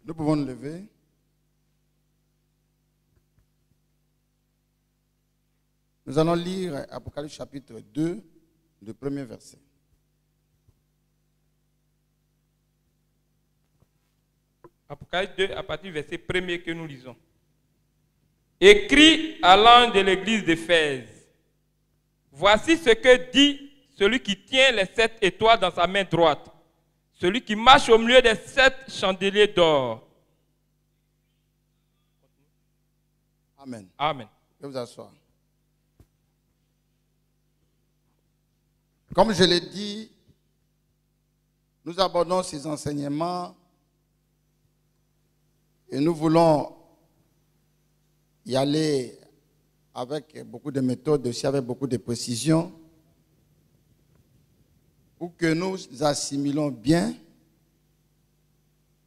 Nous pouvons nous lever. Nous allons lire Apocalypse chapitre 2, le premier verset. Apocalypse 2, à partir du verset 1er que nous lisons. Écrit à l'ange de l'église d'Éphèse. Voici ce que dit celui qui tient les 7 étoiles dans sa main droite, celui qui marche au milieu des 7 chandeliers d'or. Amen. Amen. Je vais vous asseoir. Comme je l'ai dit, nous abordons ces enseignements et nous voulons y aller avec beaucoup de méthodes, aussi avec beaucoup de précision, pour que nous assimilons bien,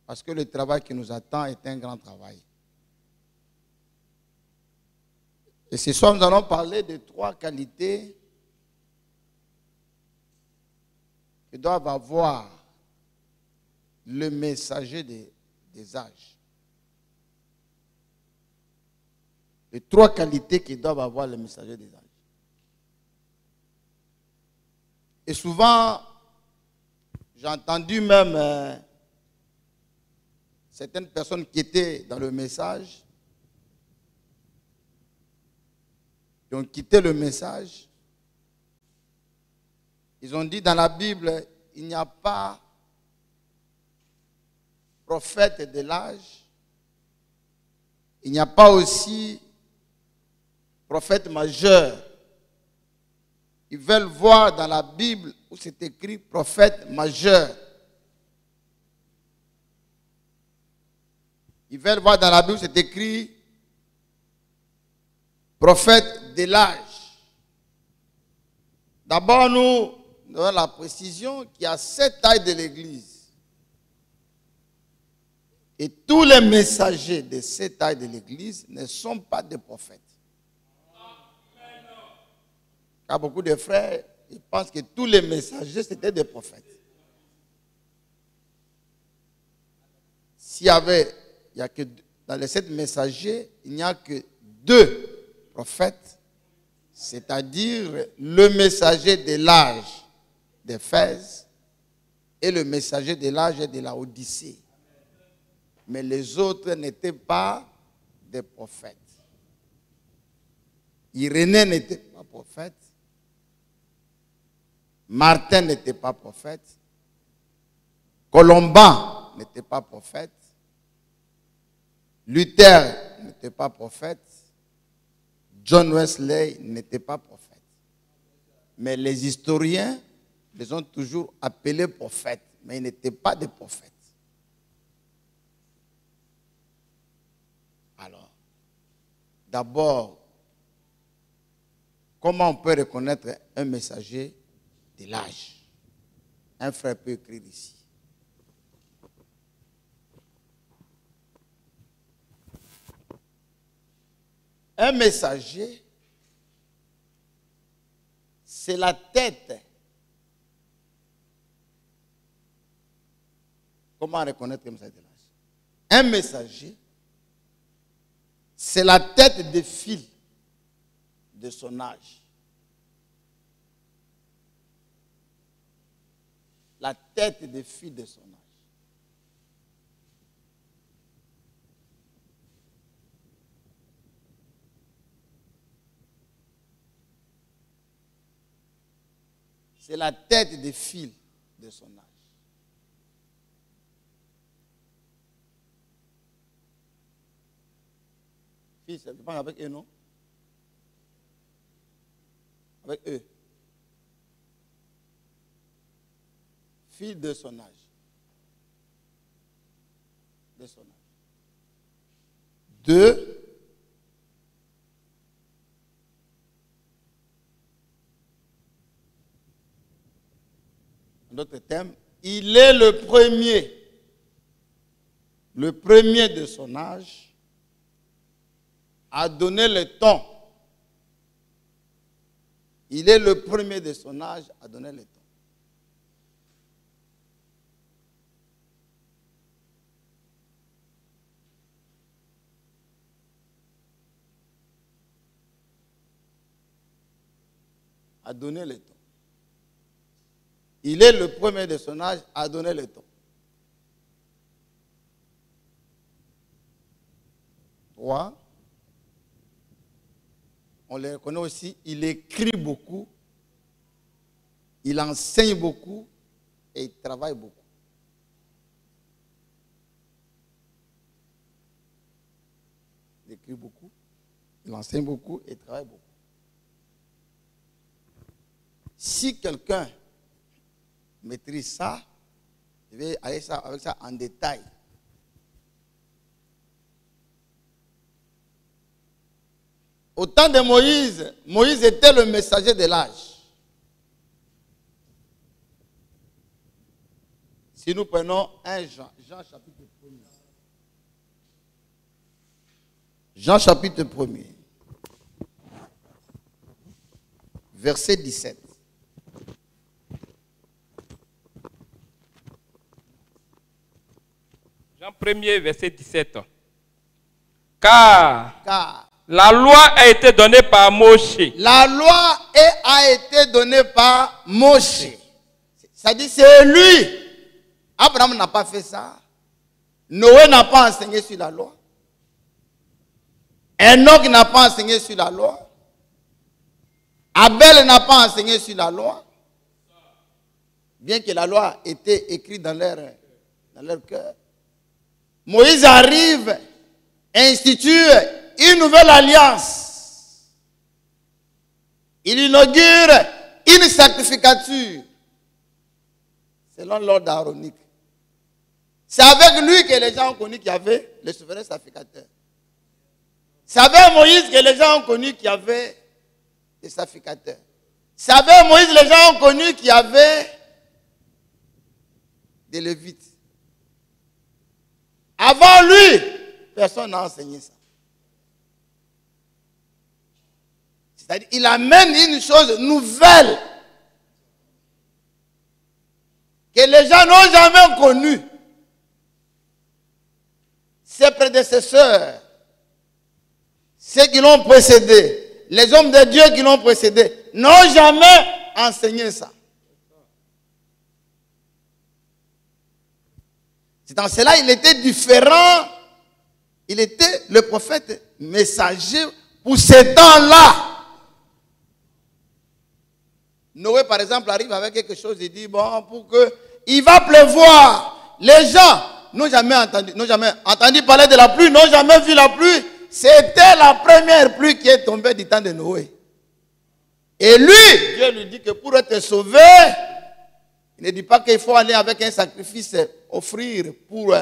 parce que le travail qui nous attend est un grand travail. Et ce soir, nous allons parler de 3 qualités que doivent avoir le messager des âges. Les 3 qualités que doivent avoir le messager des âges. Et souvent, j'ai entendu même certaines personnes qui étaient dans le message, qui ont quitté le message. Ils ont dit dans la Bible, il n'y a pas prophète de l'âge. Il n'y a pas aussi prophète majeur. Ils veulent voir dans la Bible où c'est écrit prophète majeur. Ils veulent voir dans la Bible où c'est écrit prophète de l'âge. D'abord, nous avons la précision qu'il y a 7 tailles de l'Église. Et tous les messagers de cette taille de l'Église ne sont pas des prophètes. Car beaucoup de frères, ils pensent que tous les messagers, c'était des prophètes. Il y a que dans les 7 messagers, il n'y a que 2 prophètes, c'est-à-dire le messager de l'âge d'Éphèse et le messager de l'âge de la Odyssée. Mais les autres n'étaient pas des prophètes. Irénée n'était pas prophète. Martin n'était pas prophète. Colomban n'était pas prophète. Luther n'était pas prophète. John Wesley n'était pas prophète. Mais les historiens les ont toujours appelés prophètes, mais ils n'étaient pas des prophètes. Alors, d'abord, comment on peut reconnaître un messager de l'âge? Un frère peut écrire ici. Un messager, c'est la tête. Comment reconnaître un messager de l'âge? Un messager, c'est la tête de file de son âge. La tête de file de son âge. C'est la tête de file de son âge. Fils, tu parles avec eux, non? Avec eux. Fille de son âge. De son âge. 2. Un autre thème. Il est le premier. Le premier de son âge a donné le ton. Il est le premier de son âge à donner le ton. à donner le ton. Il est le premier de son âge à donner le ton. 3. On le reconnaît aussi, il écrit beaucoup, il enseigne beaucoup et il travaille beaucoup. Il écrit beaucoup, il enseigne beaucoup et il travaille beaucoup. Si quelqu'un maîtrise ça, je vais aller avec ça en détail. Au temps de Moïse, Moïse était le messager de l'âge. Si nous prenons 1 Jean, Jean chapitre 1er. Jean chapitre 1er. Verset 17. Jean 1er, verset 17. Car la loi a été donnée par Moshe. La loi a été donnée par Moshe. Ça dit, c'est lui. Abraham n'a pas fait ça. Noé n'a pas enseigné sur la loi. Enoch n'a pas enseigné sur la loi. Abel n'a pas enseigné sur la loi. Bien que la loi était écrite dans leur cœur. Moïse arrive, institue une nouvelle alliance. Il inaugure une sacrificature selon l'ordre aaronique. C'est avec lui que les gens ont connu qu'il y avait le souverain sacrificateur. C'est avec Moïse que les gens ont connu qu'il y avait des sacrificateurs. C'est avec Moïse que les gens ont connu qu'il y avait des Lévites. Avant lui, personne n'a enseigné ça. C'est-à-dire, il amène une chose nouvelle que les gens n'ont jamais connue. Ses prédécesseurs, ceux qui l'ont précédé, les hommes de Dieu qui l'ont précédé, n'ont jamais enseigné ça. C'est en cela il était différent. Il était le prophète messager pour ces temps-là. Noé, par exemple, arrive avec quelque chose, il dit, bon, pour que il va pleuvoir. Les gens n'ont jamais entendu parler de la pluie, n'ont jamais vu la pluie. C'était la première pluie qui est tombée du temps de Noé. Et lui, Dieu lui dit que pour être sauvé, il ne dit pas qu'il faut aller avec un sacrifice, offrir pour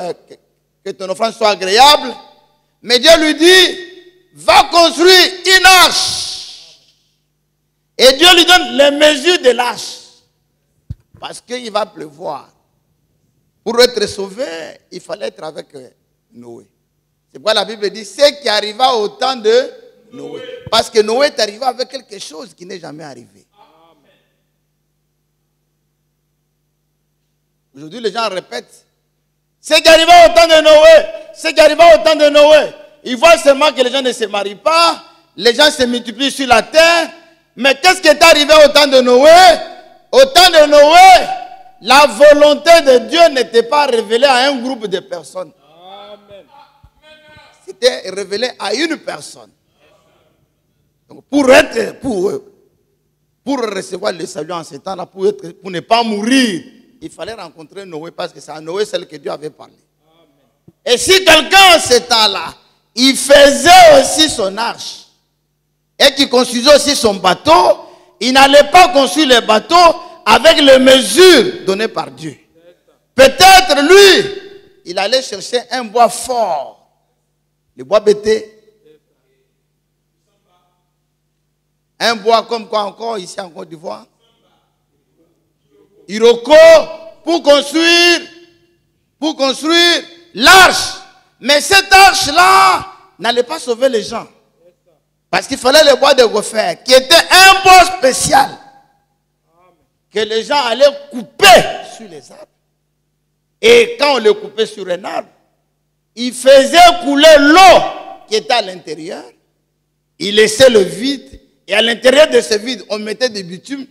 que ton offrande soit agréable. Mais Dieu lui dit, va construire une arche. Et Dieu lui donne les mesures de l'arche. Parce qu'il va pleuvoir. Pour être sauvé, il fallait être avec Noé. C'est pourquoi la Bible dit, ce qui arriva au temps de Noé. Parce que Noé est arrivé avec quelque chose qui n'est jamais arrivé. Aujourd'hui, les gens répètent. Ce qui arriva au temps de Noé, ce qui arriva au temps de Noé. Ils voient seulement que les gens ne se marient pas, les gens se multiplient sur la terre. Mais qu'est-ce qui est arrivé au temps de Noé? Au temps de Noé, la volonté de Dieu n'était pas révélée à un groupe de personnes. C'était révélé à une personne. Donc pour recevoir le salut en ce temps-là, pour ne pas mourir, il fallait rencontrer Noé parce que c'est à Noé celle que Dieu avait parlé. Et si quelqu'un en ce temps-là, il faisait aussi son arche et qu'il construisait aussi son bateau, il n'allait pas construire le bateau avec les mesures données par Dieu. Peut-être lui, il allait chercher un bois fort, le bois bété. Un bois comme quoi encore ici en Côte d'Ivoire? Iroko, pour construire l'arche. Mais cette arche-là n'allait pas sauver les gens. Parce qu'il fallait le bois de gopher, qui était un bois spécial. Que les gens allaient couper sur les arbres. Et quand on le coupait sur un arbre, il faisait couler l'eau qui était à l'intérieur. Il laissait le vide. Et à l'intérieur de ce vide, on mettait du bitume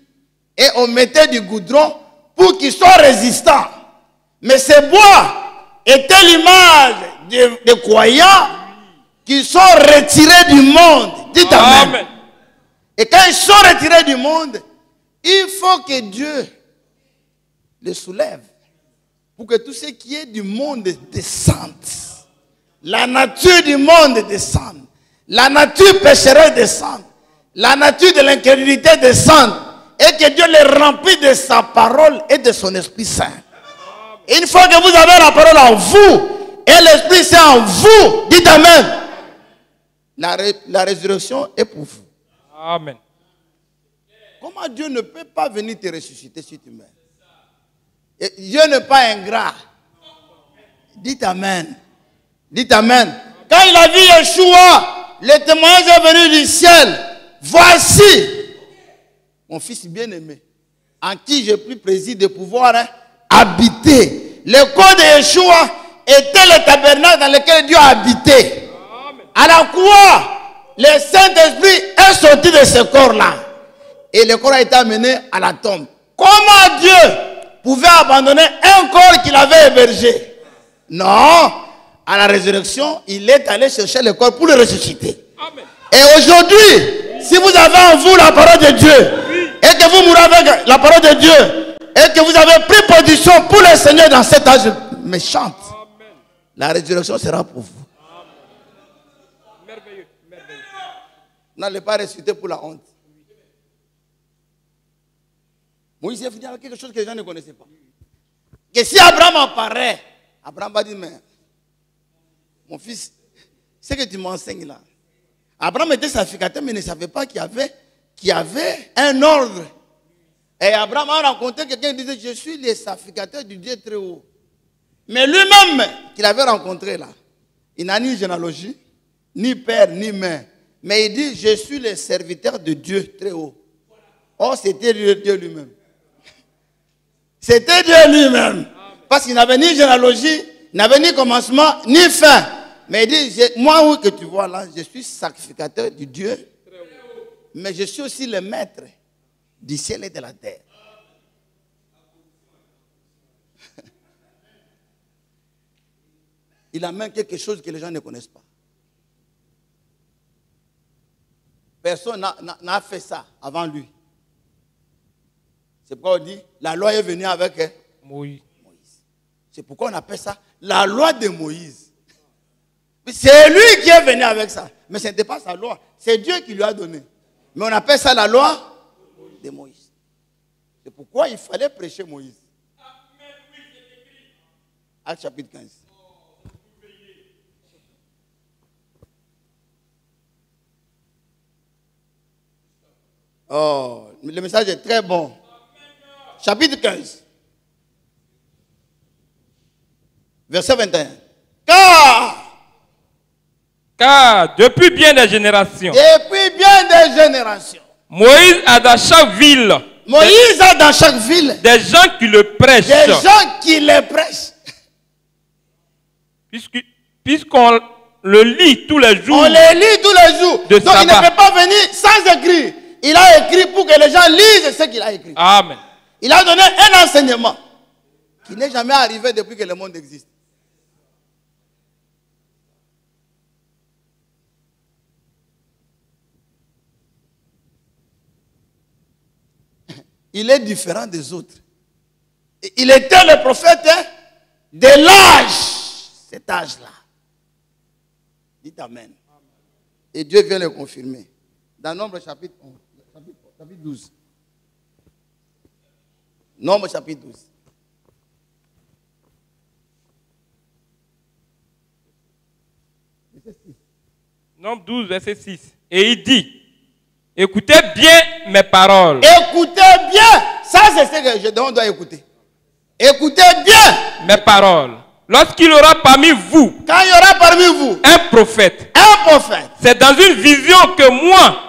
et on mettait du goudron pour qu'il soit résistant. Mais ce bois était l'image des croyants qui sont retirés du monde. Dites amen. Amen. Et quand ils sont retirés du monde, il faut que Dieu les soulève pour que tout ce qui est du monde descende. La nature du monde descende. La nature pécheresse descende. La nature de l'incrédulité descende. Et que Dieu les remplit de sa parole et de son Esprit Saint. Une fois que vous avez la parole en vous et l'Esprit Saint en vous, dites amen. La résurrection est pour vous. Amen. Comment Dieu ne peut pas venir te ressusciter si tu meurs? Et Dieu n'est pas ingrat. Dites amen. Dites amen. Quand il a vu Yeshua, le témoignage est venu du ciel. Voici mon fils bien-aimé, en qui j'ai pris plaisir de pouvoir habiter. Le corps de Yeshua était le tabernacle dans lequel Dieu a habité. À la croix, le Saint-Esprit est sorti de ce corps-là. Et le corps a été amené à la tombe. Comment Dieu pouvait abandonner un corps qu'il avait hébergé? Non. À la résurrection, il est allé chercher le corps pour le ressusciter. Amen. Et aujourd'hui, si vous avez en vous la parole de Dieu, et que vous mourrez avec la parole de Dieu, et que vous avez pris position pour le Seigneur dans cet âge méchant, la résurrection sera pour vous. Merveilleux, merveilleux. N'allez pas ressusciter pour la honte. Moïse est venu avec quelque chose que les gens ne connaissaient pas. Que si Abraham apparaît, Abraham va dire, mais mon fils, ce que tu m'enseignes là. Abraham était sacrificateur, mais ne savait pas qu'il y avait un ordre. Et Abraham a rencontré quelqu'un qui disait, je suis le sacrificateur du Dieu très haut. Mais lui-même, qu'il avait rencontré là, il n'a ni généalogie, ni père, ni mère. Mais il dit, je suis le serviteur de Dieu très haut. Or, c'était Dieu lui-même. C'était Dieu lui-même. Parce qu'il n'avait ni généalogie, il n'avait ni commencement, ni fin. Mais il dit, moi où que tu vois là, je suis sacrificateur du Dieu. Mais je suis aussi le maître du ciel et de la terre. Il amène quelque chose que les gens ne connaissent pas. Personne n'a fait ça avant lui. C'est pourquoi on dit, la loi est venue avec Moïse. C'est pourquoi on appelle ça la loi de Moïse. C'est lui qui est venu avec ça. Mais ce n'était pas sa loi. C'est Dieu qui lui a donné. Mais on appelle ça la loi de Moïse. C'est pourquoi il fallait prêcher Moïse. Acte chapitre 15. Oh, le message est très bon. Chapitre 15. Verset 21. Car depuis bien des générations, Moïse a dans chaque ville, des gens qui le prêchent. Des gens qui le prêchent. Puisqu'on le lit tous les jours. On le lit tous les jours. Donc sabbat. Il ne peut pas venir sans écrire. Il a écrit pour que les gens lisent ce qu'il a écrit. Amen. Il a donné un enseignement qui n'est jamais arrivé depuis que le monde existe. Il est différent des autres. Il était le prophète de l'âge, cet âge-là. Dites amen. Et Dieu vient le confirmer. Dans Nombre chapitre 11, chapitre 12. Nombre chapitre 12. Nombre 12, verset 6. Et il dit, écoutez bien mes paroles. Écoutez bien. Ça, c'est ce que on doit écouter. Écoutez bien mes paroles. Lorsqu'il y aura parmi vous, quand il y aura parmi vous un prophète, c'est dans une vision que moi,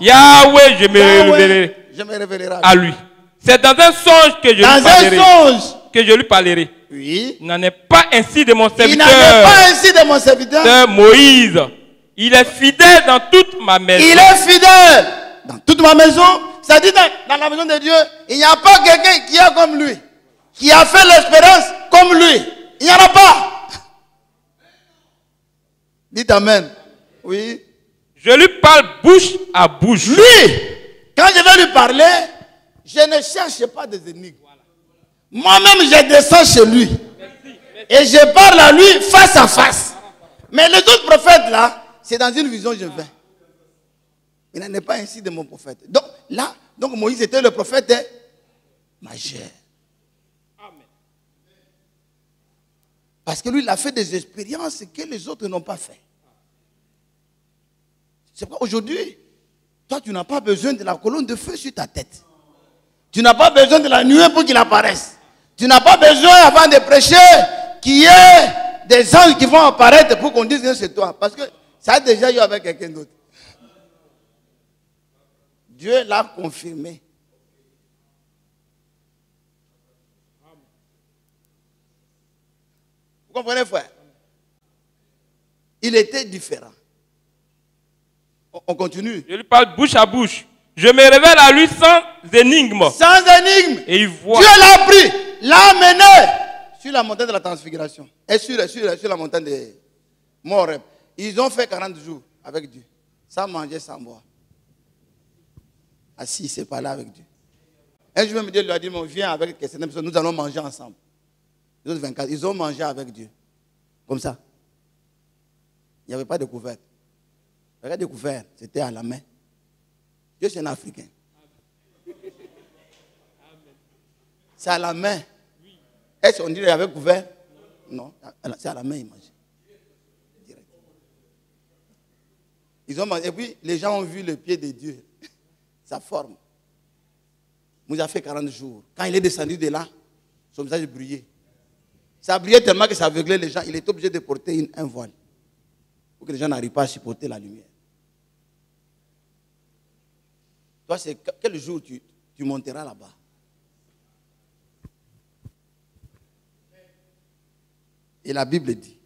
Yahweh, je me révélerai à lui. C'est dans un songe que je lui parlerai. Oui. Il n'en est pas ainsi de mon serviteur, Moïse. Il est fidèle dans toute ma maison. Il est fidèle dans toute ma maison. Ça dit dans la maison de Dieu, il n'y a pas quelqu'un qui est comme lui, qui a fait l'expérience comme lui. Il n'y en a pas. Dites Amen. Oui. Je lui parle bouche à bouche. Lui, quand je vais lui parler, je ne cherche pas des énigmes. Moi-même, je descends chez lui. Et je parle à lui face à face. Mais les autres prophètes là, c'est dans une vision que je vais. Il n'en est pas ainsi de mon prophète. Donc là, Moïse était le prophète majeur. Parce que lui, il a fait des expériences que les autres n'ont pas fait. C'est pourquoi aujourd'hui, toi, tu n'as pas besoin de la colonne de feu sur ta tête. Tu n'as pas besoin de la nuée pour qu'il apparaisse. Tu n'as pas besoin, avant de prêcher, qu'il y ait des anges qui vont apparaître pour qu'on dise que c'est toi. Parce que ça a déjà eu avec quelqu'un d'autre. Dieu l'a confirmé. Vous comprenez, frère? Il était différent. On continue. Je lui parle bouche à bouche. Je me révèle à lui sans énigme. Sans énigme. Et il voit. Dieu l'a pris, l'a amené sur la montagne de la transfiguration. Et sur la montagne de Moreb. Ils ont fait 40 jours avec Dieu. Sans manger, sans boire. Assis, c'est pas là avec Dieu. Un jour, Dieu lui a dit, mais viens avec certaines personnes, nous allons manger ensemble. Les autres 24, ils ont mangé avec Dieu. Comme ça. Il n'y avait pas de couvert. Regardez de couvert, c'était à la main. Dieu, c'est un Africain. C'est à la main. Est-ce qu'on dit qu'il y avait couvert? Non, c'est à la main, il mangeait. Direct. Ils ont mangé. Et puis, les gens ont vu le pied de Dieu. Sa forme. Moïse a fait 40 jours. Quand il est descendu de là, son visage brillait. Ça brillait tellement que ça aveuglait les gens. Il était obligé de porter un voile. Pour que les gens n'arrivent pas à supporter la lumière. Toi, c'est quel jour tu monteras là-bas? Et la Bible dit.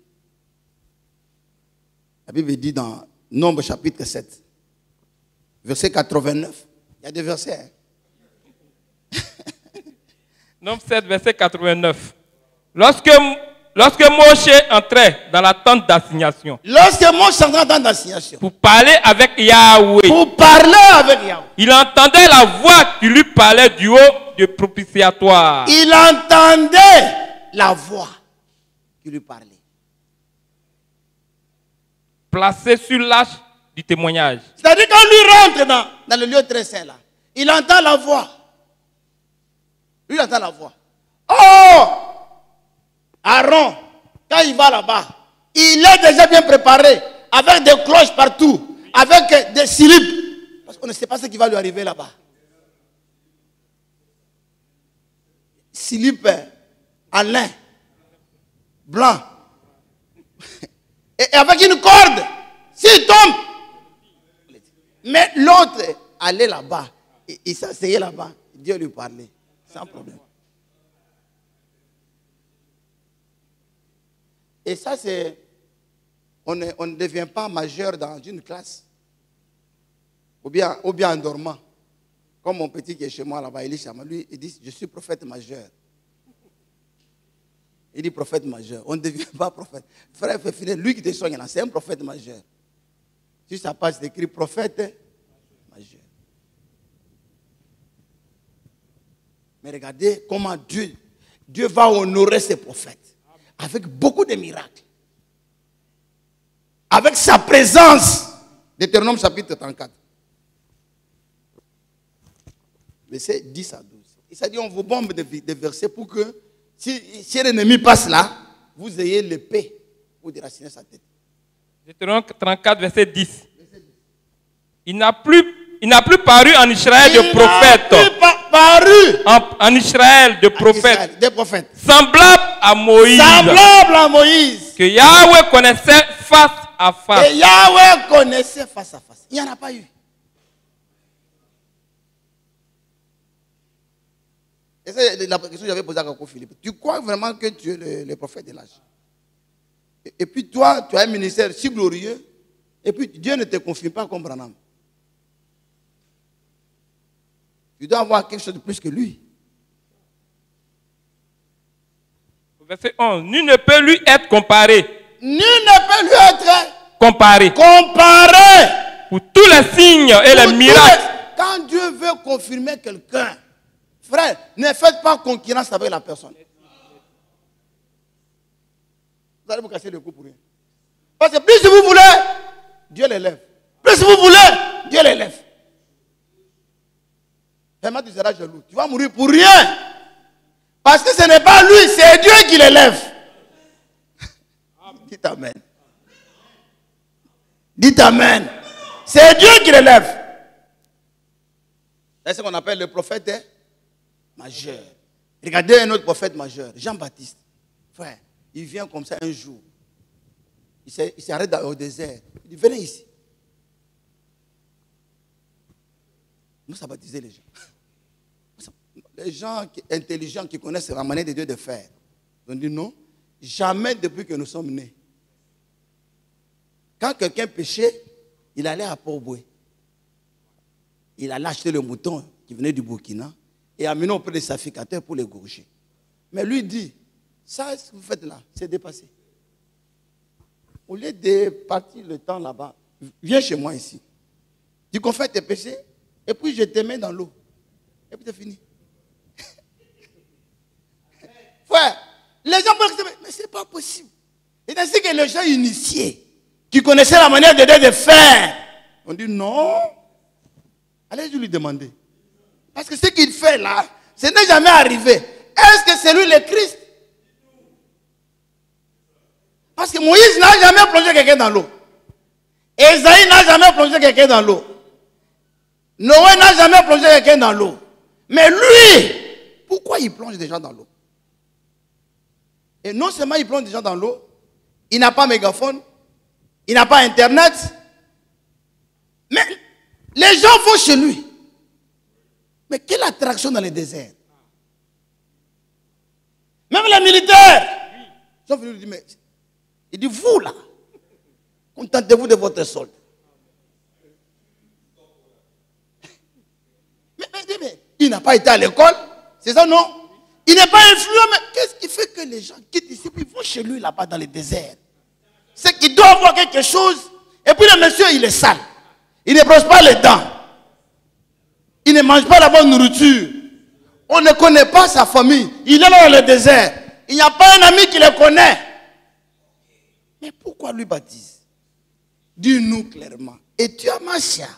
La Bible dit dans Nombre chapitre 7, verset 89. Il y a des versets. Hein? Nombre 7, verset 89. Lorsque Moshe entrait dans la tente d'assignation. Lorsque Moshe entrait dans la tente d'assignation. Pour parler avec Yahweh. Pour parler avec Yahweh. Il entendait la voix qui lui parlait du haut du propitiatoire. Il entendait la voix qui lui parlait. Placé sur l'arche du témoignage. C'est-à-dire quand lui rentre dans le lieu très saint là, il entend la voix. Lui, il entend la voix. Oh! Aaron, quand il va là-bas, il est déjà bien préparé, avec des cloches partout, avec des silipes. Parce qu'on ne sait pas ce qui va lui arriver là-bas. Silipes en lin, blanc. Et avec une corde, s'il tombe. Mais l'autre allait là-bas, il s'asseyait là-bas, Dieu lui parlait, sans problème. Et ça, c'est... On ne devient pas majeur dans une classe. Ou bien en dormant. Comme mon petit qui est chez moi là-bas, il est chez moi. Lui, il dit, je suis prophète majeur. Il dit prophète majeur. On ne devient pas prophète. Frère Fefine, lui qui te soigne là, c'est un prophète majeur. Sur sa page, c'est écrit prophète majeur. Mais regardez comment Dieu va honorer ses prophètes. Avec beaucoup de miracles. Avec sa présence. Deutéronome chapitre 34. Verset 10 à 12. Il s'est dit, on vous bombe des versets pour que, si l'ennemi passe là, vous ayez l'épée pour déraciner sa tête. Deutéronome 34, verset 10. Il n'a plus paru en Israël de prophète. En Israël de prophète. Des prophètes. Semblable à Moïse. Semblable à Moïse. Que Yahweh connaissait face à face. Et Yahweh connaissait face à face. Il n'y en a pas eu. Et c'est la question que j'avais posée à Coco Philippe. Tu crois vraiment que tu es le prophète de l'âge? Et puis toi, tu as un ministère si glorieux. Et puis Dieu ne te confirme pas comme Branham. Tu dois avoir quelque chose de plus que lui. Verset 11. Nul ne peut lui être comparé. Nul ne peut lui être Comparé. Pour tous les signes et les miracles. Quand Dieu veut confirmer quelqu'un, frère, ne faites pas concurrence avec la personne. Vous allez vous casser le cou pour rien. Parce que plus vous voulez, Dieu l'élève. Plus vous voulez, Dieu l'élève. Vraiment, tu seras jaloux. Tu vas mourir pour rien. Parce que ce n'est pas lui, c'est Dieu qui l'élève. Dites amen. Dites amen. C'est Dieu qui l'élève. C'est ce qu'on appelle le prophète majeur. Regardez un autre prophète majeur, Jean-Baptiste. Frère, il vient comme ça un jour. Il s'arrête au désert. Il dit, venez ici. Nous, ça baptiser les gens. Les gens intelligents qui connaissent la manière de Dieu de faire. Ils ont dit non, jamais depuis que nous sommes nés. Quand quelqu'un péchait, il allait à Port-Boué. Il allait acheter le mouton qui venait du Burkina et amener auprès des sacrificateurs pour les gorger. Mais lui dit, ça, ce que vous faites là, c'est dépassé. Au lieu de partir le temps là-bas, viens chez moi ici. Tu confesses tes péchés et puis je te mets dans l'eau. Et puis c'est fini. Frère, les gens peuvent dire, mais c'est pas possible. Et ainsi que les gens initiés, qui connaissaient la manière de Dieu de faire, on dit non. Allez-y lui demander. Parce que ce qu'il fait là, ce n'est jamais arrivé. Est-ce que c'est lui le Christ? Parce que Moïse n'a jamais plongé quelqu'un dans l'eau. Esaïe n'a jamais plongé quelqu'un dans l'eau. Noé n'a jamais plongé quelqu'un dans l'eau. Mais lui, pourquoi il plonge des gens dans l'eau? Et non seulement il plonge des gens dans l'eau, il n'a pas mégaphone, il n'a pas internet, mais les gens vont chez lui. Mais quelle attraction dans le désert? Même les militaires sont venus lui dire, mais il dit, vous là, contentez-vous de votre solde. Mais il n'a pas été à l'école, c'est ça non? Il n'est pas influent, mais qu'est-ce qui fait que les gens quittent ici et vont chez lui là-bas dans le désert? C'est qu'il doit avoir quelque chose, et puis le monsieur il est sale. Il ne brosse pas les dents. Il ne mange pas la bonne nourriture. On ne connaît pas sa famille. Il est là dans le désert. Il n'y a pas un ami qui le connaît. Mais pourquoi lui baptise? Dis-nous clairement. Et tu as Massia?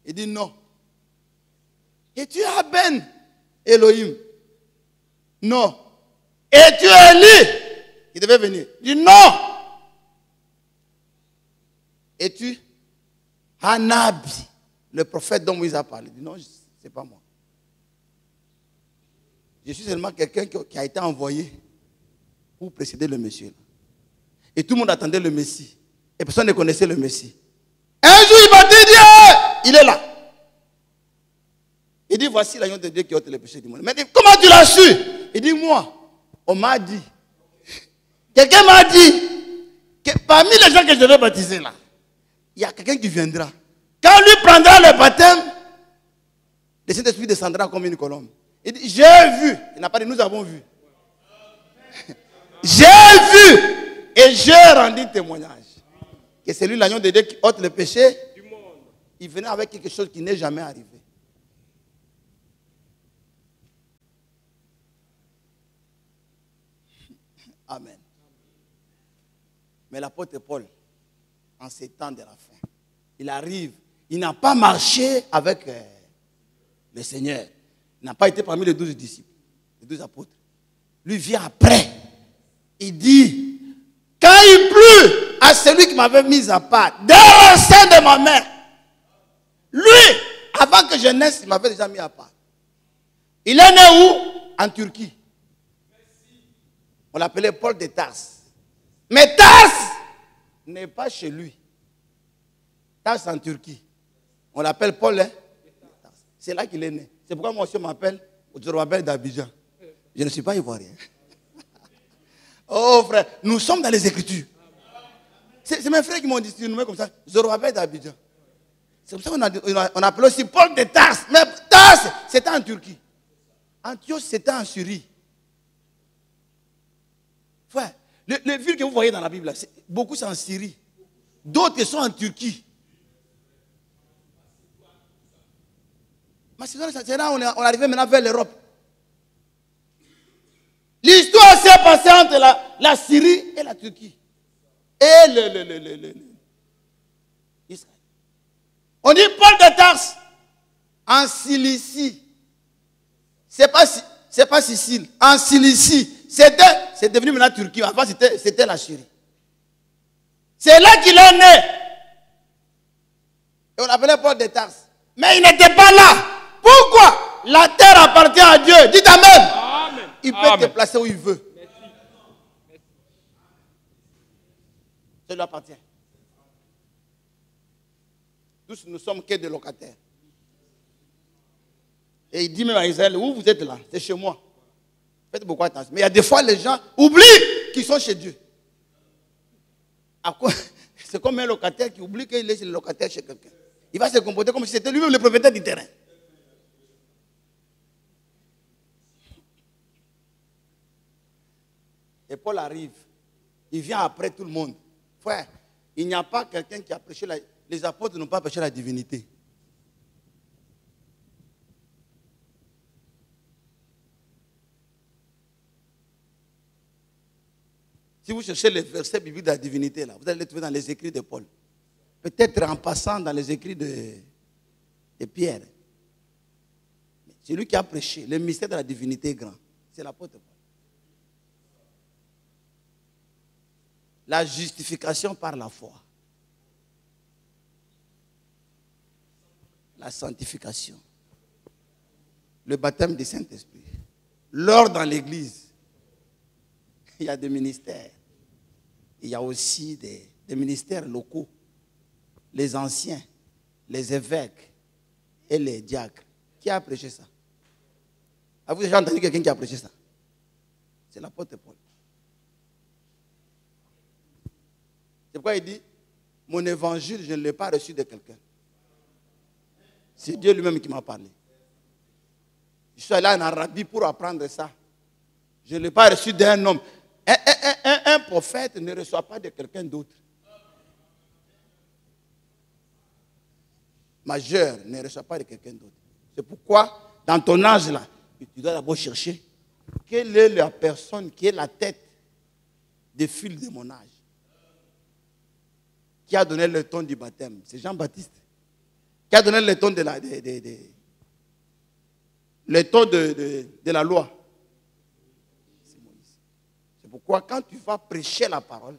Il dit non. Et tu as Ben Elohim? Non. Et tu es Élie? Il devait venir. Il dit non. Et tu Hanabi, le prophète dont Moïse a parlé. Il dit non, ce n'est pas moi. Je suis seulement quelqu'un qui a été envoyé pour précéder le Messie. Et tout le monde attendait le Messie. Et personne ne connaissait le Messie. Un jour, il m'a dit, il est là. Il dit, voici l'agneau de Dieu qui ôte les péchés du monde. Mais comment tu l'as su? Il dit, moi, on m'a dit. Quelqu'un m'a dit que parmi les gens que je vais baptiser là, il y a quelqu'un qui viendra. Quand lui prendra le baptême, le Saint-Esprit descendra comme une colombe. Il dit, j'ai vu. Il n'a pas dit, nous avons vu. J'ai vu et j'ai rendu témoignage que c'est lui l'agneau de Dieu qui ôte le péché du monde. Il venait avec quelque chose qui n'est jamais arrivé. Amen. Mais l'apôtre Paul, en ces temps de la fin, il arrive, il n'a pas marché avec le Seigneur. Il n'a pas été parmi les 12 disciples, les 12 apôtres. Lui vient après. Il dit, quand il plut à celui qui m'avait mis à part, dans le sein de ma mère, lui, avant que je naisse, il m'avait déjà mis à part. Il est né où? En Turquie. On l'appelait Paul de Tarse. Mais Tarse n'est pas chez lui. Tarse en Turquie. On l'appelle Paul. Hein? C'est là qu'il est né. C'est pourquoi moi aussi m'appelle Zorobabel d'Abidjan. Je ne suis pas ivoirien. Oh frère, nous sommes dans les Écritures. c'est mes frères qui m'ont dit, nommé comme ça, Zorobabel d'Abidjan. C'est pour ça qu'on a appelé aussi Paul de Tarse. Mais Tarse, c'était en Turquie. Antioche, c'était en Syrie. Frère, les villes que vous voyez dans la Bible, beaucoup sont en Syrie. D'autres sont en Turquie. Macédoine, c'est là on est arrivé maintenant vers l'Europe. L'histoire s'est passée entre la Syrie et la Turquie. Et Israël. On dit Paul de Tarse en Cilicie. C'est pas Sicile. En Cilicie. C'est devenu maintenant Turquie. Avant, c'était la Syrie. C'est là qu'il est né. Et on l'appelait Paul de Tarse. Mais il n'était pas là. Pourquoi? La terre appartient à Dieu. Dites Amen. Amen. Il peut te placer où il veut. Merci. Merci. Ça lui appartient. Tous nous sommes que des locataires. Et il dit même à Israël, où vous êtes là? C'est chez moi. Faites beaucoup attention. Mais il y a des fois, les gens oublient qu'ils sont chez Dieu. C'est comme un locataire qui oublie qu'il est le locataire chez quelqu'un. Il va se comporter comme si c'était lui-même le propriétaire du terrain. Et Paul arrive. Il vient après tout le monde. Frère, il n'y a pas quelqu'un qui a prêché les apôtres n'ont pas prêché la divinité. Si vous cherchez les versets bibliques de la divinité, là, vous allez les trouver dans les écrits de Paul. Peut-être en passant dans les écrits de Pierre. C'est lui qui a prêché. Le mystère de la divinité est grand. C'est l'apôtre Paul. La justification par la foi. La sanctification. Le baptême du Saint-Esprit. L'ordre dans l'église. Il y a des ministères. Il y a aussi des ministères locaux. Les anciens, les évêques et les diacres. Qui a prêché ça? Avez-vous déjà entendu quelqu'un qui a prêché ça? C'est l'apôtre Paul. C'est pourquoi il dit, mon évangile, je ne l'ai pas reçu de quelqu'un. C'est Dieu lui-même qui m'a parlé. Je suis allé en Arabie pour apprendre ça. Je ne l'ai pas reçu d'un homme. Un prophète ne reçoit pas de quelqu'un d'autre. Majeur ne reçoit pas de quelqu'un d'autre. C'est pourquoi, dans ton âge là, tu dois d'abord chercher quelle est la personne qui est la tête des fils de mon âge. Qui a donné le ton du baptême? C'est Jean-Baptiste. Qui a donné le ton de la loi? C'est Moïse. C'est pourquoi quand tu vas prêcher la parole,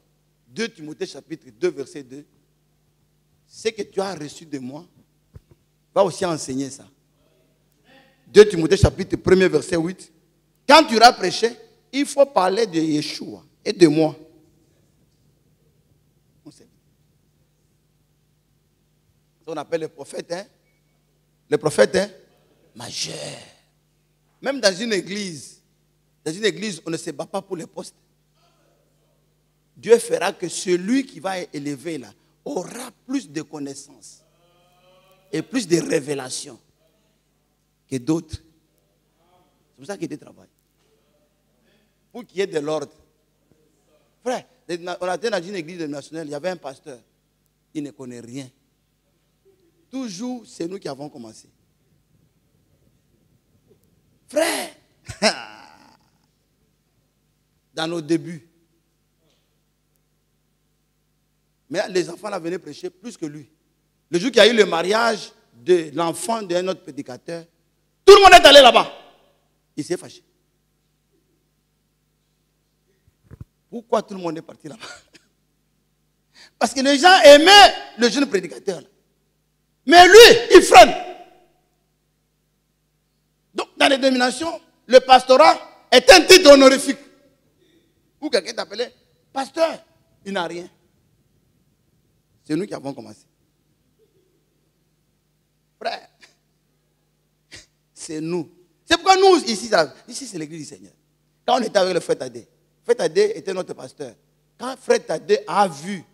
2 Timothée chapitre 2 verset 2, ce que tu as reçu de moi, va aussi enseigner ça. 2 Timothée chapitre 1 verset 8. Quand tu auras prêché, il faut parler de Yeshua et de moi. On appelle le prophète, hein? Le prophète, hein? Majeur. Même dans une église, on ne se bat pas pour les postes. Dieu fera que celui qui va élever là aura plus de connaissances et plus de révélations que d'autres. C'est pour ça qu'il y a des travail. Pour qu'il y ait de l'ordre. Frère, on était dans une église nationale, il y avait un pasteur, il ne connaît rien. Toujours, c'est nous qui avons commencé. Frère, dans nos débuts. Mais les enfants là venaient prêcher plus que lui. Le jour qu'il y a eu le mariage de l'enfant d'un autre prédicateur, tout le monde est allé là-bas. Il s'est fâché. Pourquoi tout le monde est parti là-bas? Parce que les gens aimaient le jeune prédicateur. Mais lui, il freine. Donc, dans les dénominations, le pastorat est un titre honorifique. Ou quelqu'un t'appelait pasteur, il n'a rien. C'est nous qui avons commencé. Frère, c'est nous. C'est pourquoi nous, ici c'est l'église du Seigneur. Quand on était avec le frère Tadé était notre pasteur. Quand frère Tadé a vu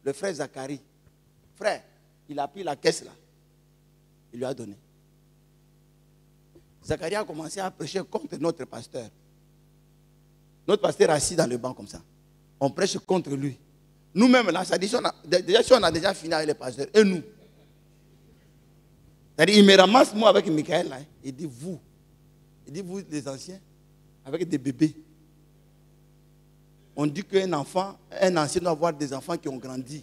le frère Zacharie. Frère, il a pris la caisse là. Il lui a donné. Zacharie a commencé à prêcher contre notre pasteur. Notre pasteur est assis dans le banc comme ça. On prêche contre lui. Nous-mêmes, là, ça dit, si on a déjà fini avec les pasteurs, et nous. C'est-à-dire, il me ramasse, moi, avec Michael, là. Il dit, vous. Il dit, vous, les anciens, avec des bébés. On dit qu'un enfant, un ancien doit avoir des enfants qui ont grandi,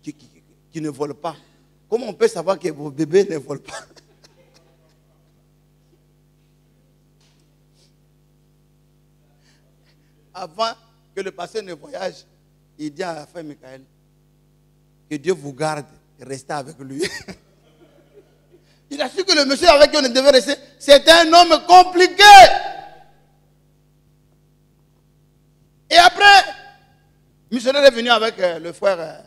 qui ne volent pas. Comment on peut savoir que vos bébés ne volent pas? Avant que le pasteur ne voyage, il dit à frère Michael, que Dieu vous garde et restez avec lui. Il a su que le monsieur avec qui on devait rester, c'était un homme compliqué. Et après, le missionnaire est venu avec le frère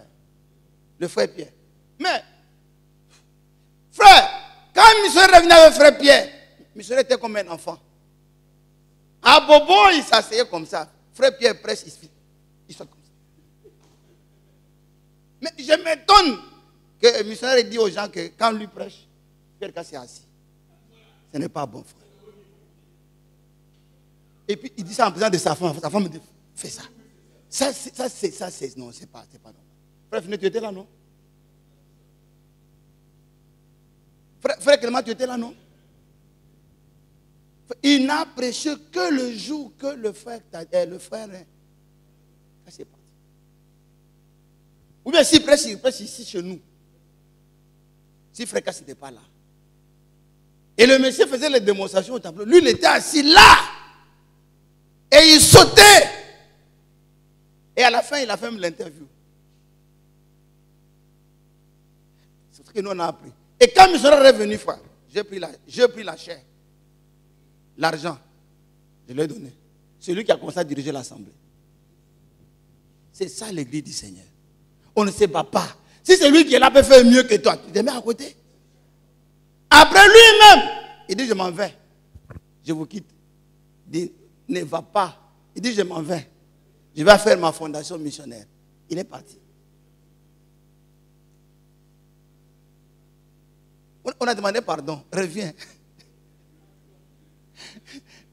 Pierre. Mais, frère, quand le missionnaire est venu avec frère Pierre, le missionnaire était comme un enfant. À Bobo, il s'asseyait comme ça. Frère Pierre prêche, il sort comme ça. Mais je m'étonne que le missionnaire dit aux gens que quand lui prêche, Pierre s'est assis. Ce n'est pas bon, frère. Et puis il dit ça en présence de sa femme. Sa femme me dit, fais ça. Non, c'est pas normal. Frère Finet, tu étais là, non? Frère Clément, tu étais là, non? Il n'a prêché que le jour que le frère c'est parti. Ou bien s'il prêche ici chez nous. Si frère Cass n'était pas là. Et le monsieur faisait les démonstrations au tableau. Lui, il était assis là. Et il sautait. Et à la fin, il a fait même l'interview. C'est ce que nous on a appris. Et quand je suis revenu, frère, j'ai pris la chair. L'argent, je l'ai donné. C'est lui qui a commencé à diriger l'assemblée. C'est ça l'église du Seigneur. On ne se bat pas. Si c'est lui qui est là peut faire mieux que toi, tu te mets à côté. Après lui-même, il dit je m'en vais. Je vous quitte. Il dit ne va pas. Il dit je m'en vais. Je vais faire ma fondation missionnaire. Il est parti. On a demandé pardon. Reviens.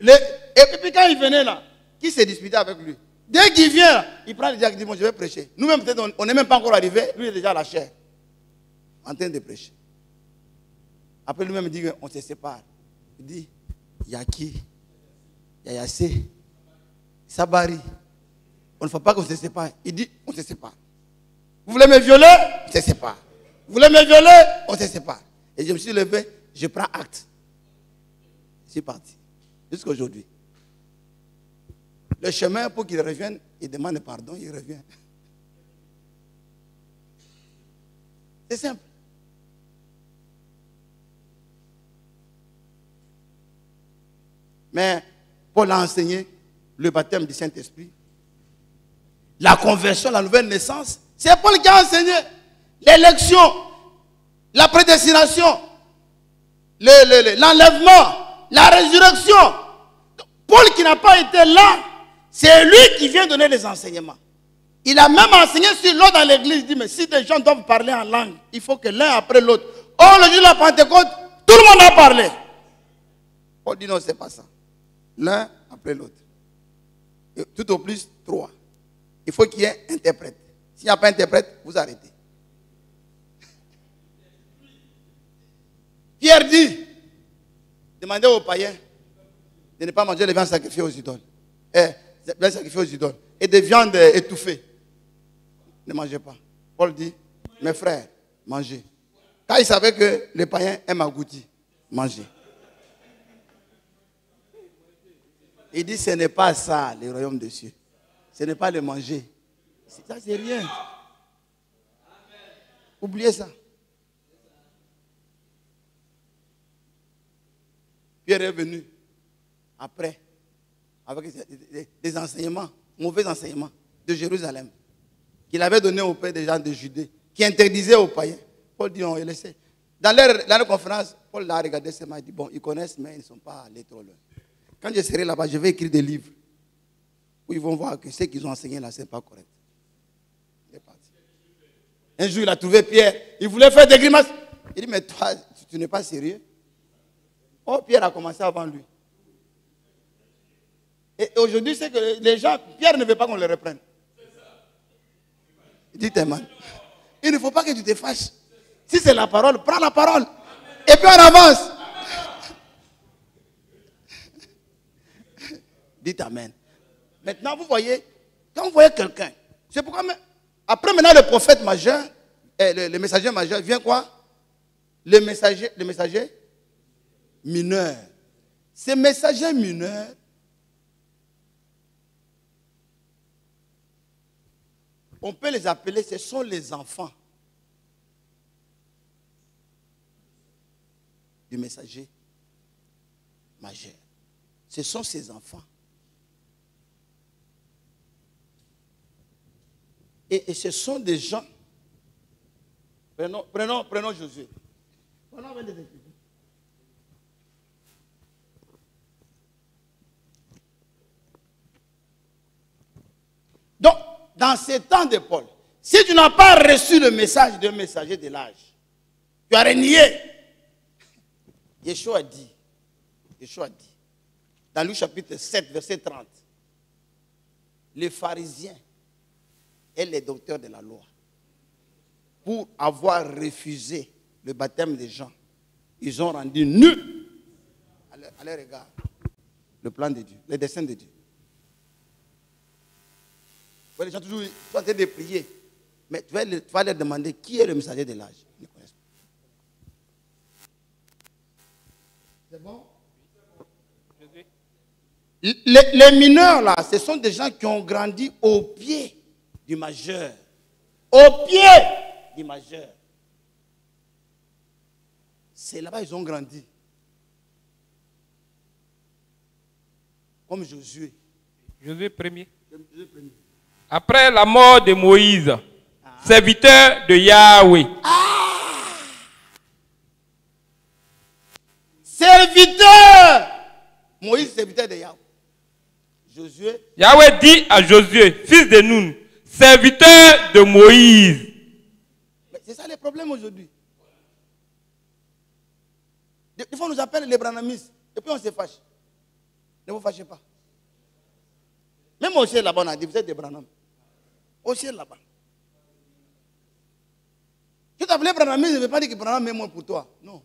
Et puis quand il venait là, qui s'est disputé avec lui? Dès qu'il vient là, il prend le diacre et dit, bon, je vais prêcher. Nous-mêmes, peut-être, on n'est même pas encore arrivé. Lui, il est déjà à la chair. En train de prêcher. Après, lui-même, il dit qu'on se sépare. Il dit, il y a qui? Il y a Yassé. Sabari. On ne fait pas qu'on se sépare. Il dit, on se sépare. Vous voulez me violer? On se sépare. Vous voulez me violer? On se sépare. Et je me suis levé, je prends acte. C'est parti. Jusqu'à aujourd'hui. Le chemin pour qu'il revienne, il demande pardon, il revient. C'est simple. Mais Paul a enseigné le baptême du Saint-Esprit, la conversion, la nouvelle naissance. C'est Paul qui a enseigné l'élection, la prédestination, l'enlèvement, la résurrection. Paul qui n'a pas été là, c'est lui qui vient donner les enseignements. Il a même enseigné sur l'autre dans l'église. Il dit, mais si des gens doivent parler en langue, il faut que l'un après l'autre. Oh, le jour de la Pentecôte, tout le monde a parlé. Paul dit, non, c'est pas ça. L'un après l'autre. Tout au plus, 3. Il faut qu'il y ait interprète. S'il n'y a pas interprète, vous arrêtez. Pierre dit, demandez aux païens de ne pas manger les viandes sacrifiées aux idoles. Viandes sacrifiées aux idoles. Et des viandes étouffées. Ne mangez pas. Paul dit, mes frères, mangez. Quand il savait que les païens aiment agouti, mangez. Il dit, ce n'est pas ça, le royaume des cieux. Ce n'est pas le manger. Ça, c'est rien. Oubliez ça. Pierre est venu après, avec des enseignements, mauvais enseignements de Jérusalem, qu'il avait donné au père des gens de Judée, qui interdisaient aux païens. Paul dit, on les laissait. Dans leur conférence, Paul l'a regardé seulement et dit, bon, ils connaissent, mais ils ne sont pas allés trop loin. Quand je serai là-bas, je vais écrire des livres où ils vont voir que ce qu'ils ont enseigné là, ce n'est pas correct. C'est parti. Un jour, il a trouvé Pierre. Il voulait faire des grimaces. Il dit, mais toi, tu n'es pas sérieux? Oh, Pierre a commencé avant lui. Et aujourd'hui, c'est que les gens, Pierre ne veut pas qu'on le reprenne. Dites, man, il ne faut pas que tu te fâches. Si c'est la parole, prends la parole. Et puis on avance. Dites amen. Maintenant, vous voyez, quand vous voyez quelqu'un, c'est pourquoi, après maintenant le prophète majeur, le messager majeur, vient quoi? Le messager mineur. Ces messagers mineurs, on peut les appeler, ce sont les enfants du messager majeur. Ce sont ces enfants. Et ce sont des gens. Prenons Josué. Donc, dans ces temps de Paul, si tu n'as pas reçu le message d'un messager de l'âge, tu as renié. Yeshua dit, dans Luc chapitre 7, verset 30, les pharisiens et les docteurs de la loi, pour avoir refusé le baptême des gens, ils ont rendu nul à leur égard le plan de Dieu, le dessein de Dieu. Les gens toujours sont en train de prier, mais tu vas leur demander qui est le messager de l'âge. Ils ne connaissent pas. C'est bon? Les mineurs là, ce sont des gens qui ont grandi au pied du majeur. Au pied du majeur. C'est là-bas qu'ils ont grandi. Comme Josué. Josué premier. Après la mort de Moïse, serviteur de Yahweh. Serviteur. Moïse, serviteur de Yahweh. Josué. Yahweh dit à Josué, fils de Nun, serviteur de Moïse. Mais c'est ça le problème aujourd'hui. Des fois, on nous appelle les branhamistes. Et puis on se fâche. Ne vous fâchez pas. Même au ciel là-bas, on a dit, vous êtes des branhams. Au ciel là-bas. Tu t'appelles branhamiste, ne veut pas dire que branham est moins pour toi. Non.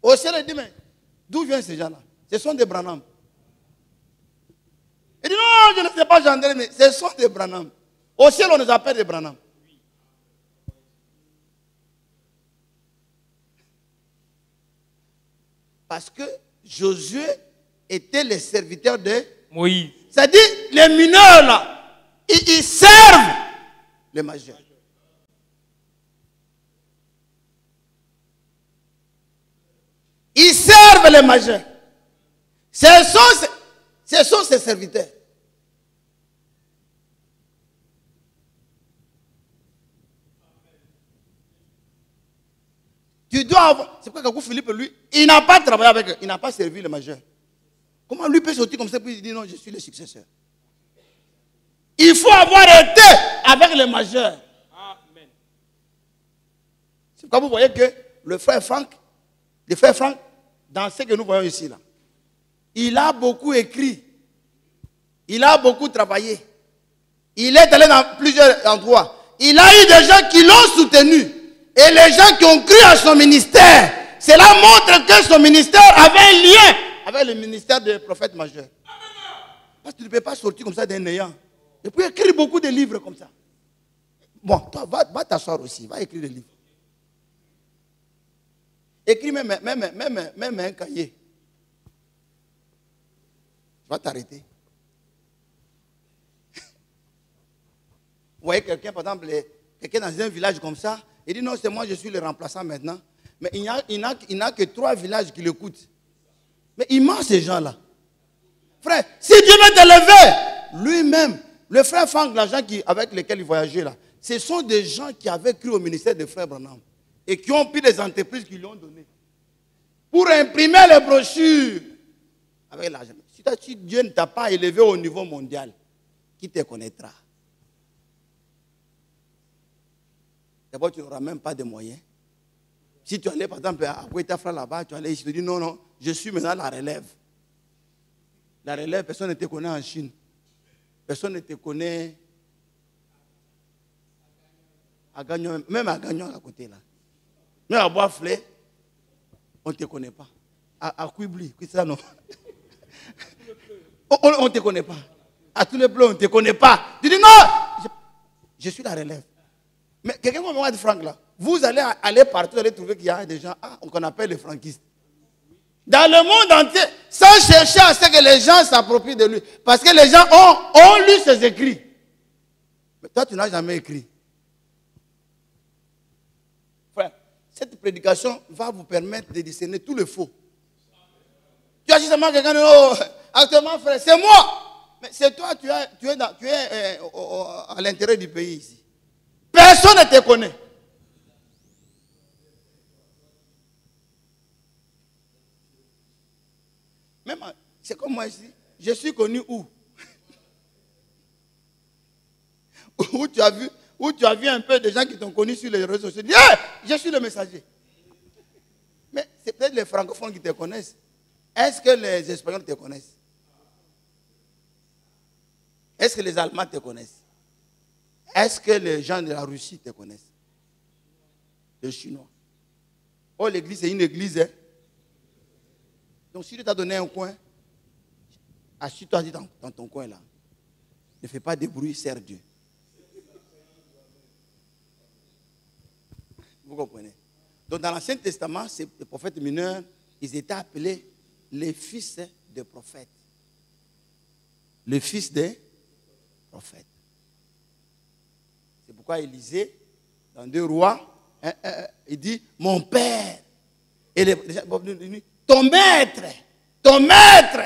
Au ciel, il dit, mais d'où viennent ces gens-là? Ce sont des branhams. Il dit, non, je ne sais pas gendarme, mais ce sont des branhams. Au ciel, on nous appelle des branhams. Parce que Josué était le serviteur de Moïse. C'est-à-dire, les mineurs là, ils servent les majeurs. Ils servent les majeurs. Ce sont ses serviteurs. Tu dois avoir. C'est pourquoi Philippe, lui, il n'a pas travaillé avec eux. Il n'a pas servi les majeurs. Comment lui peut sortir comme ça puis il dit non, je suis le successeur. Il faut avoir été avec les majeurs. Amen. C'est pourquoi vous voyez que le frère Franck, dans ce que nous voyons ici, là, il a beaucoup écrit. Il a beaucoup travaillé. Il est allé dans plusieurs endroits. Il a eu des gens qui l'ont soutenu. Et les gens qui ont cru à son ministère, cela montre que son ministère avait un lien avec le ministère des prophètes majeurs. Parce que tu ne peux pas sortir comme ça d'un néant. Et puis écrire beaucoup de livres comme ça. Bon, toi, va t'asseoir aussi, va écrire des livres. Écris même un cahier. Tu vas t'arrêter. Vous voyez quelqu'un, par exemple, quelqu'un dans un village comme ça, il dit non, c'est moi, je suis le remplaçant maintenant. Mais il n'a que 3 villages qui l'écoutent. Mais il ment ces gens-là. Frère, si Dieu veut t'élever, lui-même, le frère Franck, l'agent avec lequel il voyageait là, ce sont des gens qui avaient cru au ministère de frère Branham et qui ont pris des entreprises qui lui ont donné pour imprimer les brochures avec l'argent. Si Dieu ne t'a pas élevé au niveau mondial, qui te connaîtra? D'abord, tu n'auras même pas de moyens. Si tu allais, par exemple, à Guetafra là-bas, tu allais ici, tu dis non, non, je suis maintenant la relève. La relève, personne ne te connaît en Chine. Personne ne te connaît à Gagnon, même à Gagnon à côté là. Même à Bois-Flé, on ne te connaît pas. À Quibli, c'est ça non? On ne te connaît pas. À tous les bleus, on ne te connaît pas. Tu dis non, je suis la relève. Mais quelqu'un va me dire Franck là. Vous allez aller partout, vous allez trouver qu'il y a des gens qu'on appelle les franquistes. Dans le monde entier, sans chercher à ce que les gens s'approprient de lui. Parce que les gens ont lu ses écrits. Mais toi, tu n'as jamais écrit. Frère, cette prédication va vous permettre de discerner tout le faux. Tu as dit seulement quelqu'un, oh, actuellement, frère, c'est moi. Mais c'est toi, tu es à l'intérieur du pays ici. Personne ne te connaît. Même, c'est comme moi ici. Je suis connu où? Où tu as vu un peu de gens qui t'ont connu sur les réseaux sociaux. Tu dis, hey, je suis le messager. Mais c'est peut-être les francophones qui te connaissent. Est-ce que les Espagnols te connaissent? Est-ce que les Allemands te connaissent? Est-ce que les gens de la Russie te connaissent? Les Chinois. Oh, l'église, c'est une église. Hein? Donc, si Dieu t'a donné un coin, assis-toi dans ton coin là. Ne fais pas de bruit, sers Dieu. Vous comprenez? Donc, dans l'Ancien Testament, ces prophètes mineurs, ils étaient appelés les fils des prophètes. Les fils des prophètes. C'est pourquoi Élisée, dans 2 Rois, il dit, mon père. Et ton maître. Ton maître.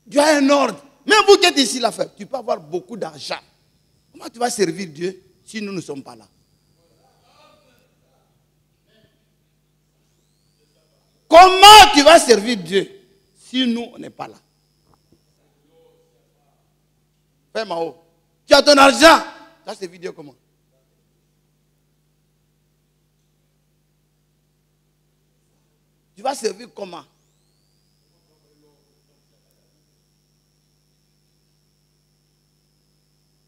Tu as un ordre. Même vous qui êtes ici, la fête, tu peux avoir beaucoup d'argent. Comment tu vas servir Dieu si nous ne sommes pas là? Comment tu vas servir Dieu si nous, on n'est pas là? Fais Mao. Tu as ton argent. Tu as ces vidéos comment? Tu vas servir comment?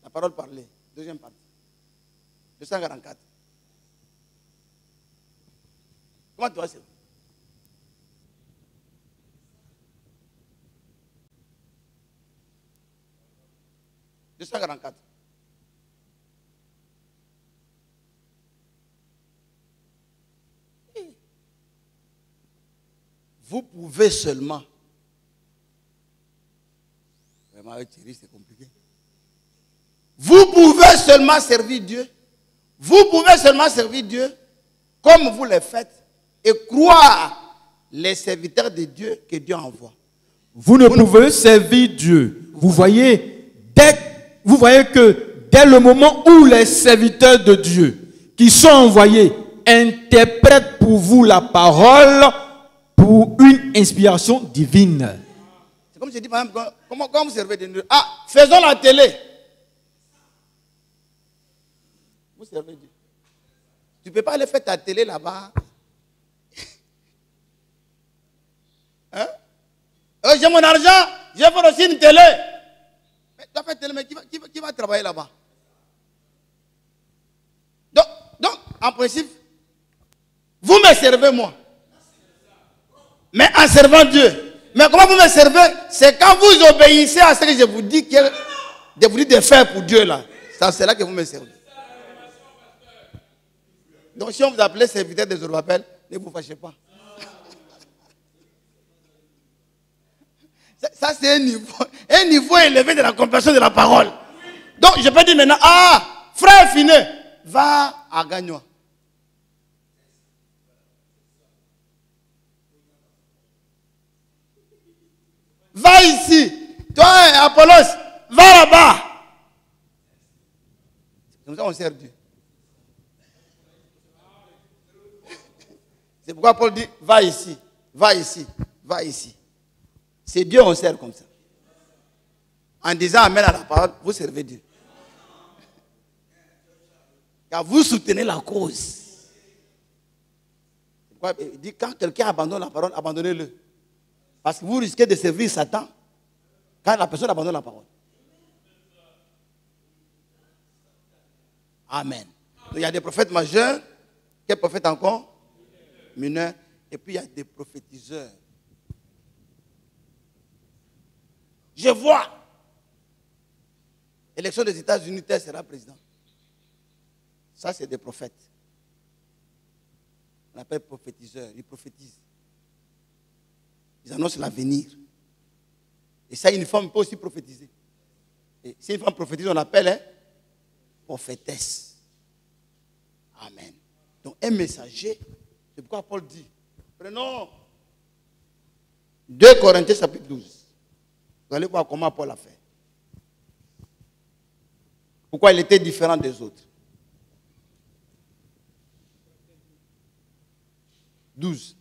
La parole parlée. Deuxième partie. 244. Comment tu vas servir? « 244. Vous pouvez seulement. Vraiment, avec Thierry, c'est compliqué. Vous pouvez seulement servir Dieu. Vous pouvez seulement servir Dieu comme vous le faites et croire les serviteurs de Dieu que Dieu envoie. Vous ne pouvez servir Dieu. Vous voyez que dès le moment où les serviteurs de Dieu qui sont envoyés interprètent pour vous la parole pour une inspiration divine. C'est comme je dis par exemple, comment vous servez Dieu? Ah, faisons la télé. Vous servez Dieu. Tu ne peux pas aller faire ta télé là-bas. Hein? J'ai mon argent, je vais faire aussi une télé. Mais tu vas faire télé, mais qui va travailler là-bas? Donc, en principe, vous me servez moi. Mais en servant Dieu. Mais comment vous me servez? C'est quand vous obéissez à ce que je vous dis de faire pour Dieu là. C'est là que vous me servez. Donc si on vous appelait serviteur des Zorobabel, ne vous fâchez pas. Ça c'est un niveau élevé de la compréhension de la parole. Donc je peux dire maintenant, frère Finet, va à Gagnon. Va ici. Toi, Apollos, va là-bas. C'est comme ça qu'on sert Dieu. C'est pourquoi Paul dit, va ici, va ici, va ici. C'est Dieu on sert comme ça. En disant amen à la parole, vous servez Dieu. Car vous soutenez la cause. Il dit, quand quelqu'un abandonne la parole, abandonnez-le. Parce que vous risquez de servir Satan quand la personne abandonne la parole. Amen. Donc, il y a des prophètes majeurs. Quels prophètes encore? Mineurs. Et puis il y a des prophétiseurs. Je vois. Élection des États-Unis, tel sera président. Ça, c'est des prophètes. On appelle prophétiseurs. Ils prophétisent. Ils annoncent l'avenir. Et ça, une femme peut aussi prophétiser. Et si une femme prophétise, on l'appelle prophétesse. Amen. Donc, un messager, c'est pourquoi Paul dit, prenons 2 Corinthiens chapitre 12. Vous allez voir comment Paul a fait. Pourquoi il était différent des autres. 12.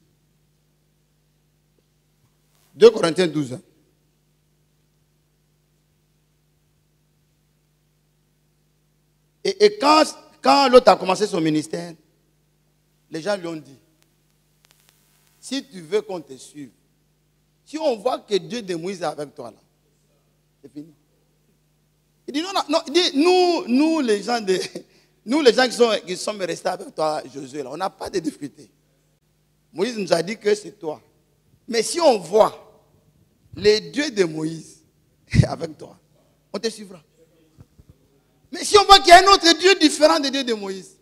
2 Corinthiens 12. Et quand l'autre a commencé son ministère, les gens lui ont dit, si tu veux qu'on te suive, si on voit que Dieu de Moïse est avec toi là, c'est fini. Il dit non, il dit, nous les gens qui sont restés avec toi, Josué, là, on n'a pas de difficulté. Moïse nous a dit que c'est toi. Mais si on voit les dieux de Moïse avec toi, on te suivra. Mais si on voit qu'il y a un autre Dieu différent des dieux de Moïse.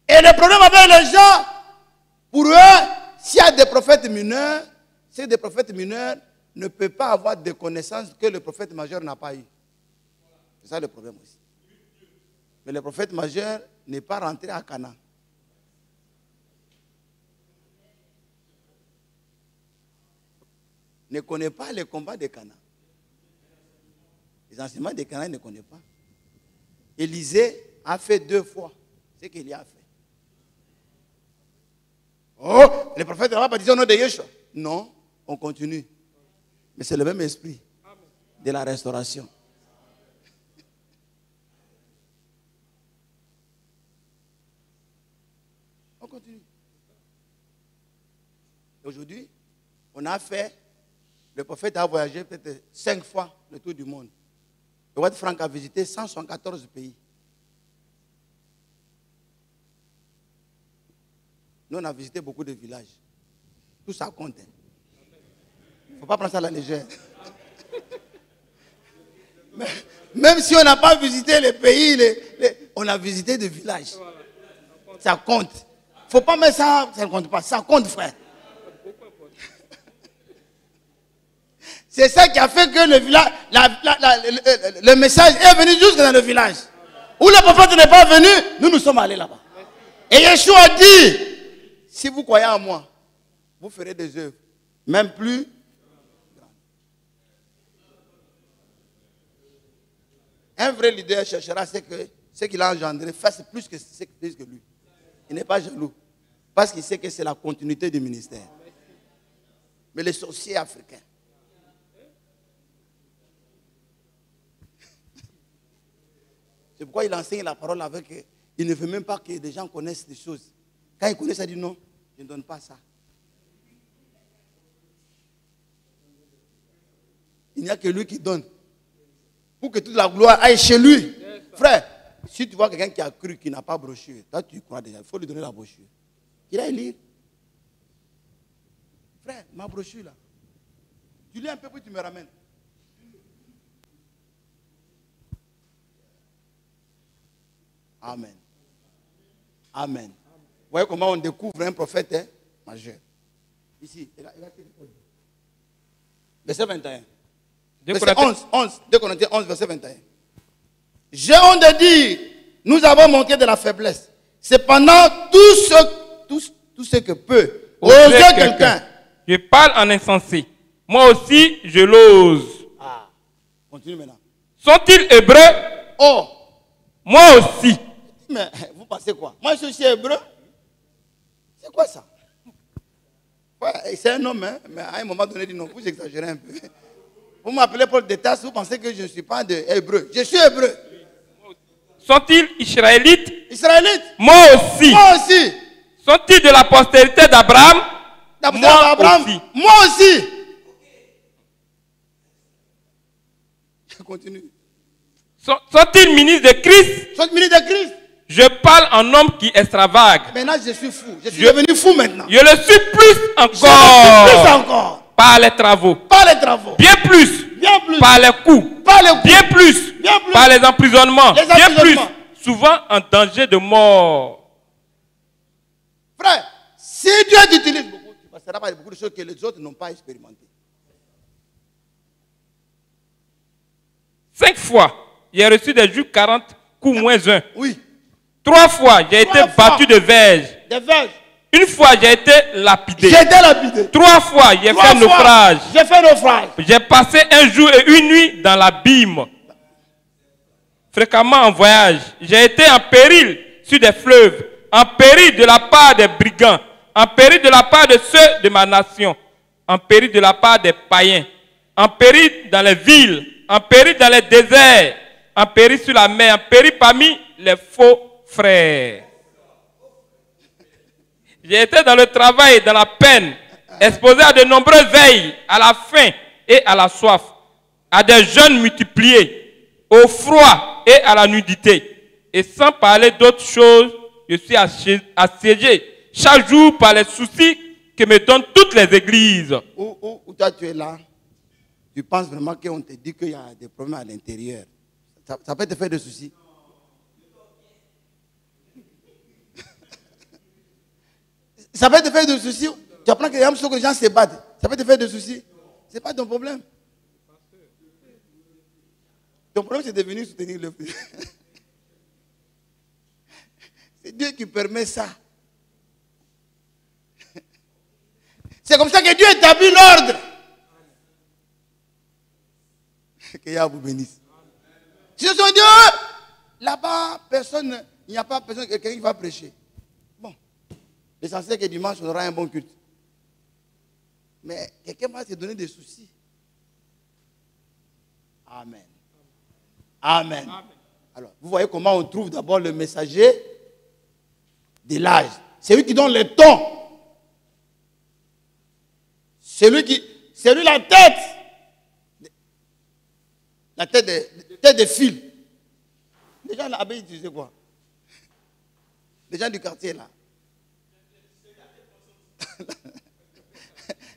Et le problème avec les gens, pour eux, s'il y a des prophètes mineurs, c'est des prophètes mineurs ne peuvent pas avoir des connaissances que le prophète majeur n'a pas eu. C'est ça le problème aussi. Mais le prophète majeur n'est pas rentré à Canaan. Ne connaît pas les combats de Canaan. Les enseignements de Canaan, il ne connaît pas. Élisée a fait 2 fois ce qu'il y a fait. Oh, les prophètes ne vont pas dire au nom de Yeshua. Non, on continue. Mais c'est le même esprit de la restauration. On continue. Aujourd'hui, on a fait, le prophète a voyagé peut-être 5 fois le tour du monde. Le roi de Franck a visité 174 pays. Nous, on a visité beaucoup de villages. Tout ça compte. Il ne faut pas prendre ça à la légère. Même si on n'a pas visité les pays, on a visité des villages. Ça compte. Il ne faut pas mettre ça, ça ne compte pas. Ça compte, frère. C'est ça qui a fait que le village, le message est venu jusque dans le village. Où le prophète n'est pas venu, nous sommes allés là-bas. Et Yeshua a dit, si vous croyez en moi, vous ferez des œuvres, même plus grandes. Un vrai leader cherchera ce qu'il a engendré, fasse plus que lui. Il n'est pas jaloux, parce qu'il sait que c'est la continuité du ministère. Mais les sorciers africains, c'est pourquoi il enseigne la parole avec. Il ne veut même pas que les gens connaissent des choses. Quand ils connaissent, il dit non, je ne donne pas ça. Il n'y a que lui qui donne. Pour que toute la gloire aille chez lui. Frère, si tu vois quelqu'un qui a cru, qui n'a pas brochure, toi tu crois déjà, il faut lui donner la brochure. Il aille lire. Frère, ma brochure là. Tu lis un peu puis tu me ramènes. Amen. Amen. Vous voyez comment on découvre un prophète majeur. Ici, verset 21. Verset 11. 2 Corinthiens 11, verset 21. J'ai honte de dire, nous avons manqué de la faiblesse. Cependant, tout ce que peut oser quelqu'un. Je parle en insensé. Moi aussi, je l'ose. Ah, continue maintenant. Sont-ils hébreux? Oh. Moi aussi. Mais vous pensez quoi? Moi, je suis hébreu. C'est quoi ça? Ouais, c'est un homme, hein? Mais à un moment donné, dit non, vous exagérez un peu. Vous m'appelez Paul de Tarse, vous pensez que je ne suis pas hébreu. Je suis hébreu. Sont-ils israélites? Israélites. Moi aussi. Moi aussi. Sont-ils de la postérité d'Abraham? Moi Abraham. aussi. Moi aussi. Je continue. Sont-ils ministres de Christ? Sont-ils ministres de Christ? Je parle en homme qui extravague. Maintenant, je suis fou. Je suis devenu fou maintenant. Je le suis plus Je le suis encore. plus encore. Par les travaux. Par les travaux. Bien plus. Bien plus. Par les coups. Par les coups. Bien plus. Bien plus. Par les emprisonnements. Les Bien plus. emprisonnements. Souvent en danger de mort. Frère, si Dieu t'utilise beaucoup, tu passeras par beaucoup de choses que les autres n'ont pas expérimentées. 5 fois, j'ai reçu des jours 40 coups moins 1. Oui. 3 fois, j'ai été battu de verge. Des verges. Une fois, j'ai été lapidé. J'ai été lapidé. 3 fois, j'ai fait naufrage. J'ai fait naufrage. J'ai passé un jour et une nuit dans l'abîme. Fréquemment en voyage, j'ai été en péril sur des fleuves, en péril de la part des brigands, en péril de la part de ceux de ma nation, en péril de la part des païens, en péril dans les villes, en péril dans les déserts, en péril sur la mer, en péril parmi les faux frères. J'ai été dans le travail, dans la peine, exposé à de nombreuses veilles, à la faim et à la soif, à des jeûnes multipliés, au froid et à la nudité. Et sans parler d'autres choses, je suis assiégé chaque jour par les soucis que me donnent toutes les églises. Où toi tu es là, tu penses vraiment qu'on te dit qu'il y a des problèmes à l'intérieur. Ça peut te faire des soucis. Ça peut te faire des soucis. Tu apprends que les gens se battent. Ça peut te faire des soucis. Ce n'est pas ton problème. Ton problème, c'est de venir soutenir le frère. C'est Dieu qui permet ça. C'est comme ça que Dieu établit l'ordre. Que Yahweh vous bénisse. Si je suis Dieu, là-bas, personne, il n'y a pas personne, quelqu'un qui va prêcher. Bon, l'essentiel c'est que dimanche, on aura un bon culte. Mais quelqu'un va se donner des soucis. Amen. Amen. Alors, vous voyez comment on trouve d'abord le messager de l'âge. C'est lui qui donne le ton. C'est lui la tête. La tête de fil. Les gens là-bas, ils utilisaient quoi? Les gens du quartier là.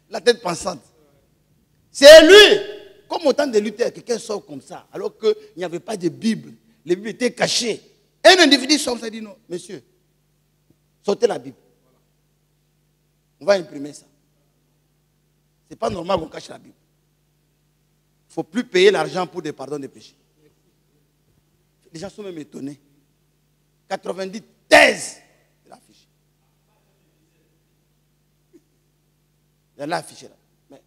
La tête pensante. C'est lui. Comme au temps de Luther, quelqu'un sort comme ça, alors qu'il n'y avait pas de Bible. Les Bibles étaient cachées. Un individu sort, ça dit non, monsieur, sortez la Bible. On va imprimer ça. Ce n'est pas normal qu'on cache la Bible. Il ne faut plus payer l'argent pour des pardons de péchés. Les gens sont même étonnés. 90 thèses de l'affiche. Il l'a affiché là.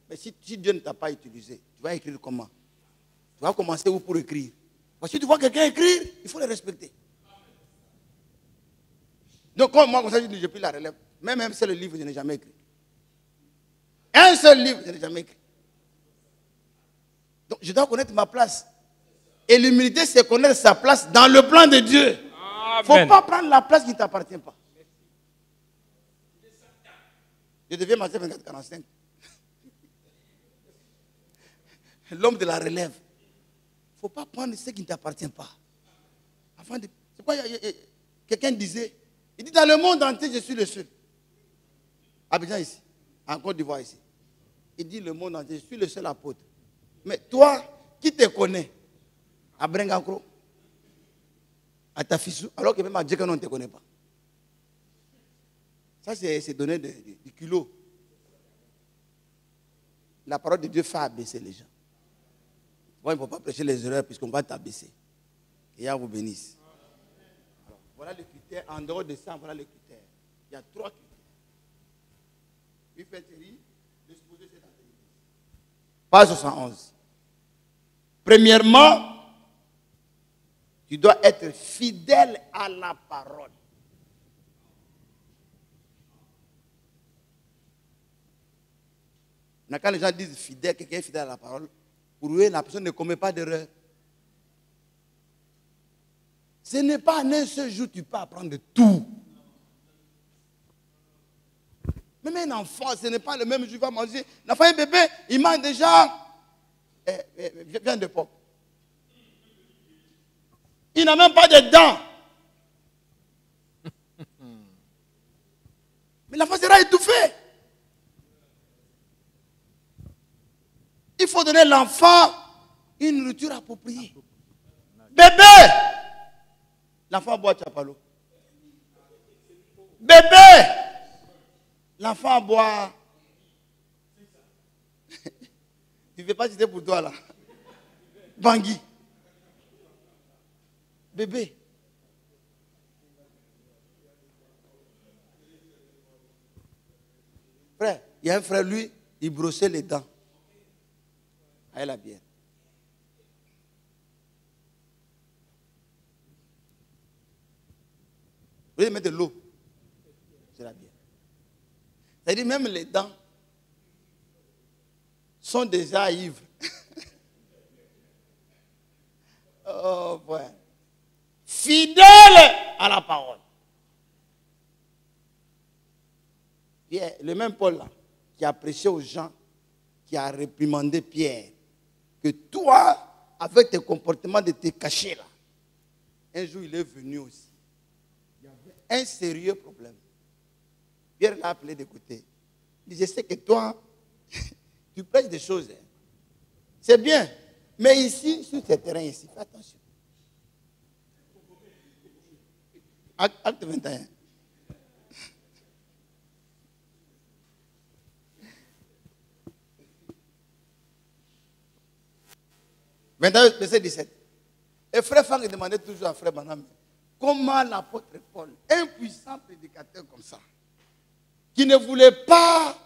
Mais si Dieu ne t'a pas utilisé, tu vas écrire comment? Tu vas commencer où pour écrire? Parce que si tu vois quelqu'un écrire, il faut le respecter. Donc, comme moi, comme ça, je dis, j'ai pris la relève. Même un seul livre, je n'ai jamais écrit. Un seul livre, je n'ai jamais écrit. Donc, je dois connaître ma place. Et l'humilité, c'est connaître sa place dans le plan de Dieu. Il ne faut pas prendre la place qui ne t'appartient pas. Je deviens Matthieu 24-45. L'homme de la relève. Il ne faut pas prendre ce qui ne t'appartient pas. C'est pourquoi quelqu'un disait, il dit dans le monde entier, je suis le seul. Abidjan ici, en Côte d'Ivoire ici. Il dit le monde entier, je suis le seul apôtre. Mais toi, qui te connaît? À Brengankro, à Tafissou, alors que même à Djeka, on ne te connaît pas. Ça, c'est donner du kilo. La parole de Dieu fait abaisser les gens. Bon, il ne faut pas prêcher les erreurs puisqu'on va t'abaisser. Que Yahweh vous bénisse. Alors, voilà les critères. En dehors de ça, voilà les critères. Il y a 3 critères. Une fêterie, disposer cette activité. Page 71. Premièrement, tu dois être fidèle à la parole. Quand les gens disent fidèle, quelqu'un est fidèle à la parole, pour eux, la personne ne commet pas d'erreur. Ce n'est pas en un seul jour que tu peux apprendre de tout. Même un enfant, ce n'est pas le même jour qu'il va manger. L'enfant, un bébé, il mange déjà viande de porc. Il n'a même pas de dents. Mais l'enfant sera étouffé. Il faut donner à l'enfant une nourriture appropriée. Bébé! L'enfant boit chapalo. Bébé! L'enfant boit. Tu ne veux pas citer pour toi là. Bangui. Bébé. Frère, il y a un frère, lui, il brossait les dents. Elle a bien. Vous voulez mettre de l'eau. C'est la bière. C'est-à-dire même les dents sont déjà ivres. Oh, ouais. Fidèle à la parole. Pierre, le même Paul là, qui a prêché aux gens, qui a réprimandé Pierre, que toi, avec tes comportements de te cacher là, un jour il est venu aussi. Il y avait un sérieux problème. Pierre l'a appelé de côté. Il dit, je sais que toi, tu prêches des choses. Hein. C'est bien. Mais ici, sur ce terrain ici, fais attention. Acte 21. Verset 17. Et frère Franck demandait toujours à frère Banam, comment l'apôtre Paul, un puissant prédicateur comme ça, qui ne voulait pas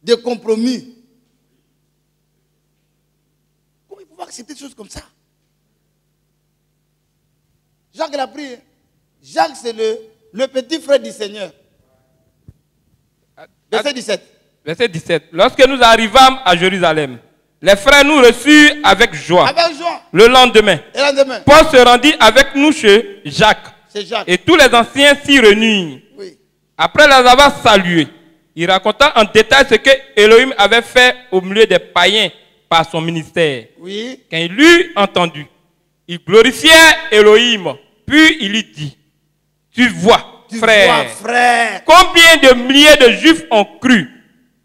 de compromis, comment il pouvait accepter des choses comme ça? Jacques l'a pris. Jacques, c'est le petit frère du Seigneur. Verset 17. Verset 17. Lorsque nous arrivâmes à Jérusalem, les frères nous reçurent avec joie. Avec joie. Le lendemain, Paul se rendit avec nous chez Jacques. Et tous les anciens s'y réunirent. Oui. Après les avoir salués, il raconta en détail ce que Elohim avait fait au milieu des païens par son ministère. Oui. Quand il l'eut entendu, il glorifiait Elohim. Puis il lui dit, tu vois, frère, combien de milliers de Juifs ont cru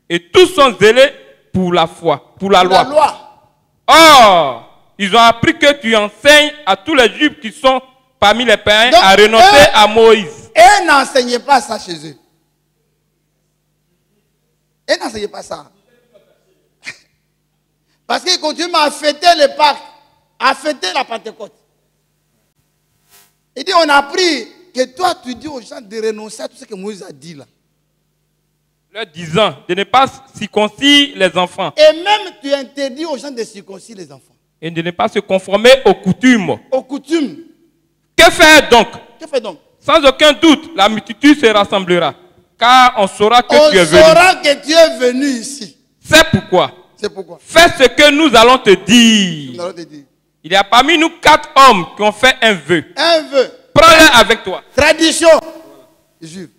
et tous sont zélés pour la foi, pour la loi. Or, ils ont appris que tu enseignes à tous les Juifs qui sont parmi les païens à renoncer à Moïse. Et n'enseignez pas ça chez eux. Et n'enseignez pas ça. Parce qu'ils continuent à fêter le Pâques, à fêter la Pentecôte. Il dit, on a appris que toi, tu dis aux gens de renoncer à tout ce que Moïse a dit là. Leur disant de ne pas circoncire les enfants. Et même tu interdis aux gens de circoncire les enfants. Et de ne pas se conformer aux coutumes. Aux coutumes. Que faire donc? Que faire donc? Sans aucun doute, la multitude se rassemblera. Car on saura que tu es venu. On saura que tu es venu ici. C'est pourquoi. C'est pourquoi. Fais ce que nous allons te dire. Nous allons te dire. Il y a parmi nous 4 hommes qui ont fait un vœu. Un vœu. Prends-les avec toi. Tradition. Juif.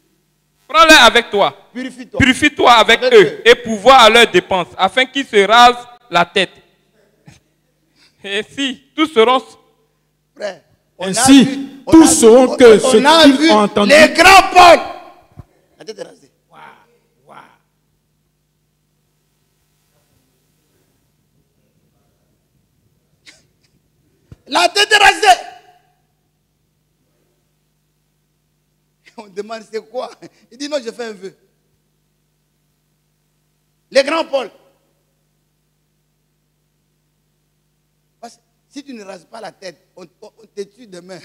Prends-les avec toi. Purifie-toi. Purifie-toi avec eux et pourvois à leurs dépenses, afin qu'ils se rasent la tête. Et si tous seront... Frère, ainsi, tous sauront que ce qu'ils ont entendu... Les grands Paul. La tête est rasée. Wow. La tête est rasée. On demande c'est quoi? Il dit non, je fais un vœu. Les grands Paul. Parce que si tu ne rases pas la tête, on te tue demain.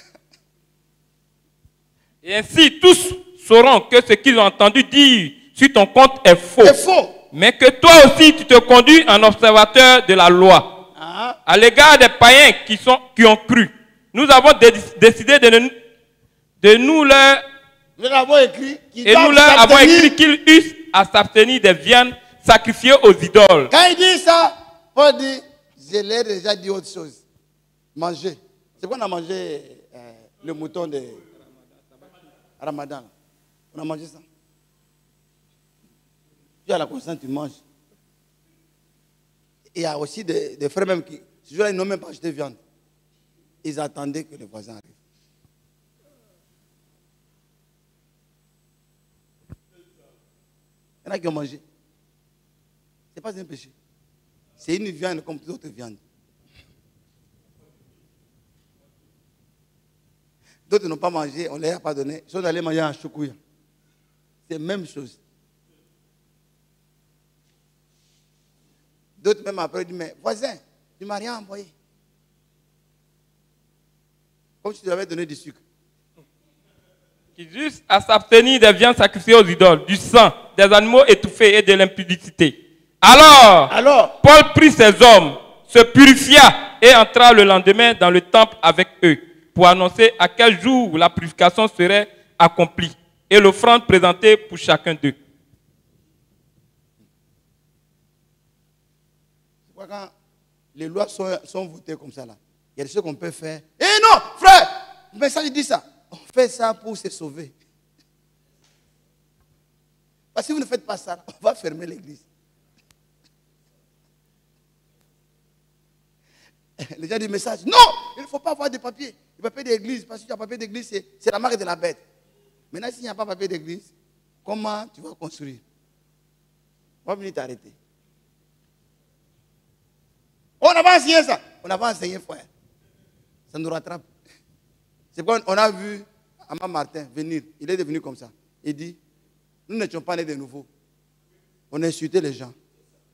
Et ainsi, tous sauront que ce qu'ils ont entendu dire sur ton compte est faux. C'est faux. Mais que toi aussi, tu te conduis en observateur de la loi. Ah. À l'égard des païens qui ont cru, nous avons décidé de nous leur... Nous l'avons écrit. Et nous leur avons écrit qu'ils eussent à s'abstenir des viandes sacrifiées aux idoles. Quand il dit ça, Paul dit, je l'ai déjà dit autre chose. Manger. C'est quoi on a mangé le mouton de Ramadan. On a mangé ça. Tu as la conscience, tu manges. Et il y a aussi des frères même qui, ce jour-là, ils n'ont même pas acheté de viande. Ils attendaient que les voisins arrivent. Il y en a qui ont mangé. Ce n'est pas un péché. C'est une viande comme toute autre viande. D'autres n'ont pas mangé, on ne les a pas donné. Ils sont allés manger un choukouya. C'est la même chose. D'autres même après disent, mais voisin, tu ne m'as rien envoyé. Comme si tu avais donné du sucre. Qui juste à s'abstenir des viandes sacrifiées aux idoles, du sang, des animaux étouffés et de l'impudicité. Alors, Paul prit ses hommes, se purifia et entra le lendemain dans le temple avec eux pour annoncer à quel jour la purification serait accomplie et l'offrande présentée pour chacun d'eux. Quand les lois sont votées comme ça, là, il y a des choses qu'on peut faire. Eh non, frère, le message dit ça. On fait ça pour se sauver. Parce que si vous ne faites pas ça, on va fermer l'église. Les gens disent message. Non, il ne faut pas avoir de papier. Le papier d'église, parce que tu as papier d'église, c'est la marque de la bête. Maintenant, s'il n'y a pas papier d'église, comment tu vas construire? On va venir t'arrêter. On n'a pas enseigné ça. On n'a pas enseigné, frère. Ça nous rattrape. C'est pourquoi on a vu Ama Martin venir. Il est devenu comme ça. Il dit, nous n'étions pas nés de nouveau. On insultait les gens.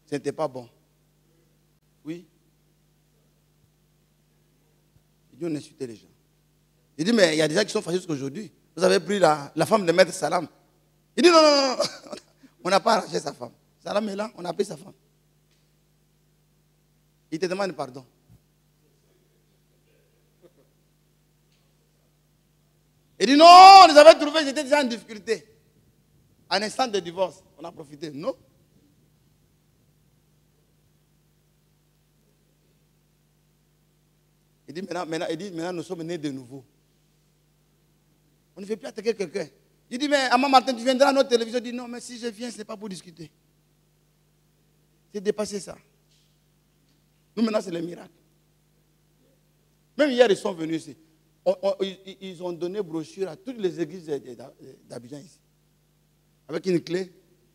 Ce n'était pas bon. Oui. Il dit, on insultait les gens. Il dit, mais il y a des gens qui sont fâchés jusqu'aujourd'hui. Vous avez pris la femme de Maître Salam. Il dit, non, non, non. On n'a pas arraché sa femme. Salam est là, on a pris sa femme. Il te demande pardon. Il dit non, on les avait trouvés, j'étais déjà en difficulté. Un instant de divorce, on a profité. Non. Il dit maintenant, nous sommes nés de nouveau. On ne veut plus attaquer quelqu'un. Il dit, mais Ama Martin, tu viendras à notre télévision. Il dit, non, mais si je viens, ce n'est pas pour discuter. C'est dépasser ça. Nous, maintenant, c'est le miracle. Même hier, ils sont venus ici. Ils ont donné brochure à toutes les églises d'Abidjan ici. Avec une clé,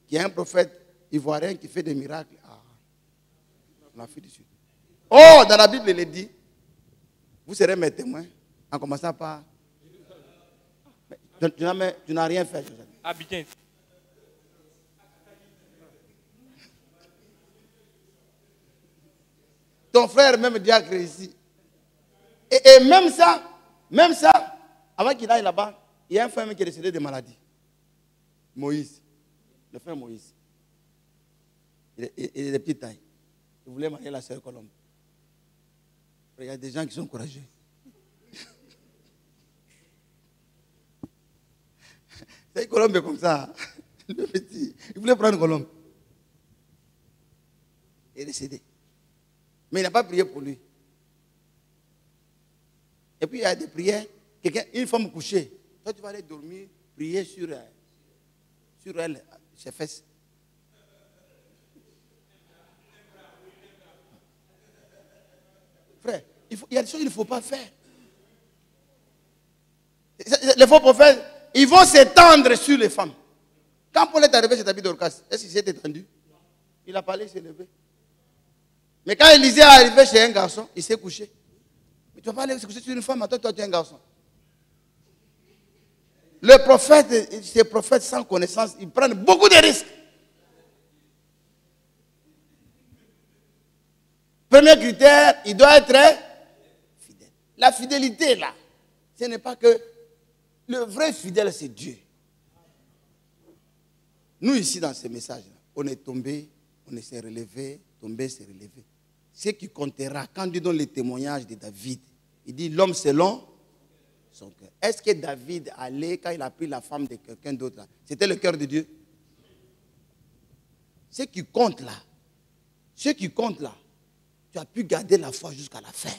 qui est un prophète ivoirien qui fait des miracles. Ah, on a fait dessus. Oh, dans la Bible, il est dit, vous serez mes témoins, en commençant par... Tu n'as rien fait. Abidjan. Ton frère, même diacre ici. Et même ça, avant qu'il aille là-bas, il y a un frère qui est décédé de maladie. Moïse. Le frère Moïse. Il est de petite taille. Il voulait marier la sœur Colombe. Il y a des gens qui sont courageux. C'est Colombe comme ça. Le petit. Il voulait prendre Colombe. Il est décédé. Mais il n'a pas prié pour lui. Et puis il y a des prières. Une femme couchée. Toi, tu vas aller dormir, prier sur elle, ses fesses. Frère, il y a des choses qu'il ne faut pas faire. Les faux prophètes, ils vont s'étendre sur les femmes. Quand Paul est arrivé chez David Dorcas, est-ce qu'il s'est étendu? Il a parlé, il s'est levé. Mais quand Élisée est arrivé chez un garçon, il s'est couché. Mais tu ne vas pas aller se coucher sur une femme, toi tu es un garçon. Le prophète, ces prophètes sans connaissance, ils prennent beaucoup de risques. Premier critère, il doit être fidèle. La fidélité, là, ce n'est pas que... Le vrai fidèle, c'est Dieu. Nous, ici, dans ces messages-là, on est tombé, on s'est relevé, tombé, s'est relevé. Ce qui comptera, quand Dieu donne le témoignage de David, il dit l'homme selon son cœur. Est-ce que David allait, quand il a pris la femme de quelqu'un d'autre, là, c'était le cœur de Dieu? Ce qui compte là, tu as pu garder la foi jusqu'à la fin.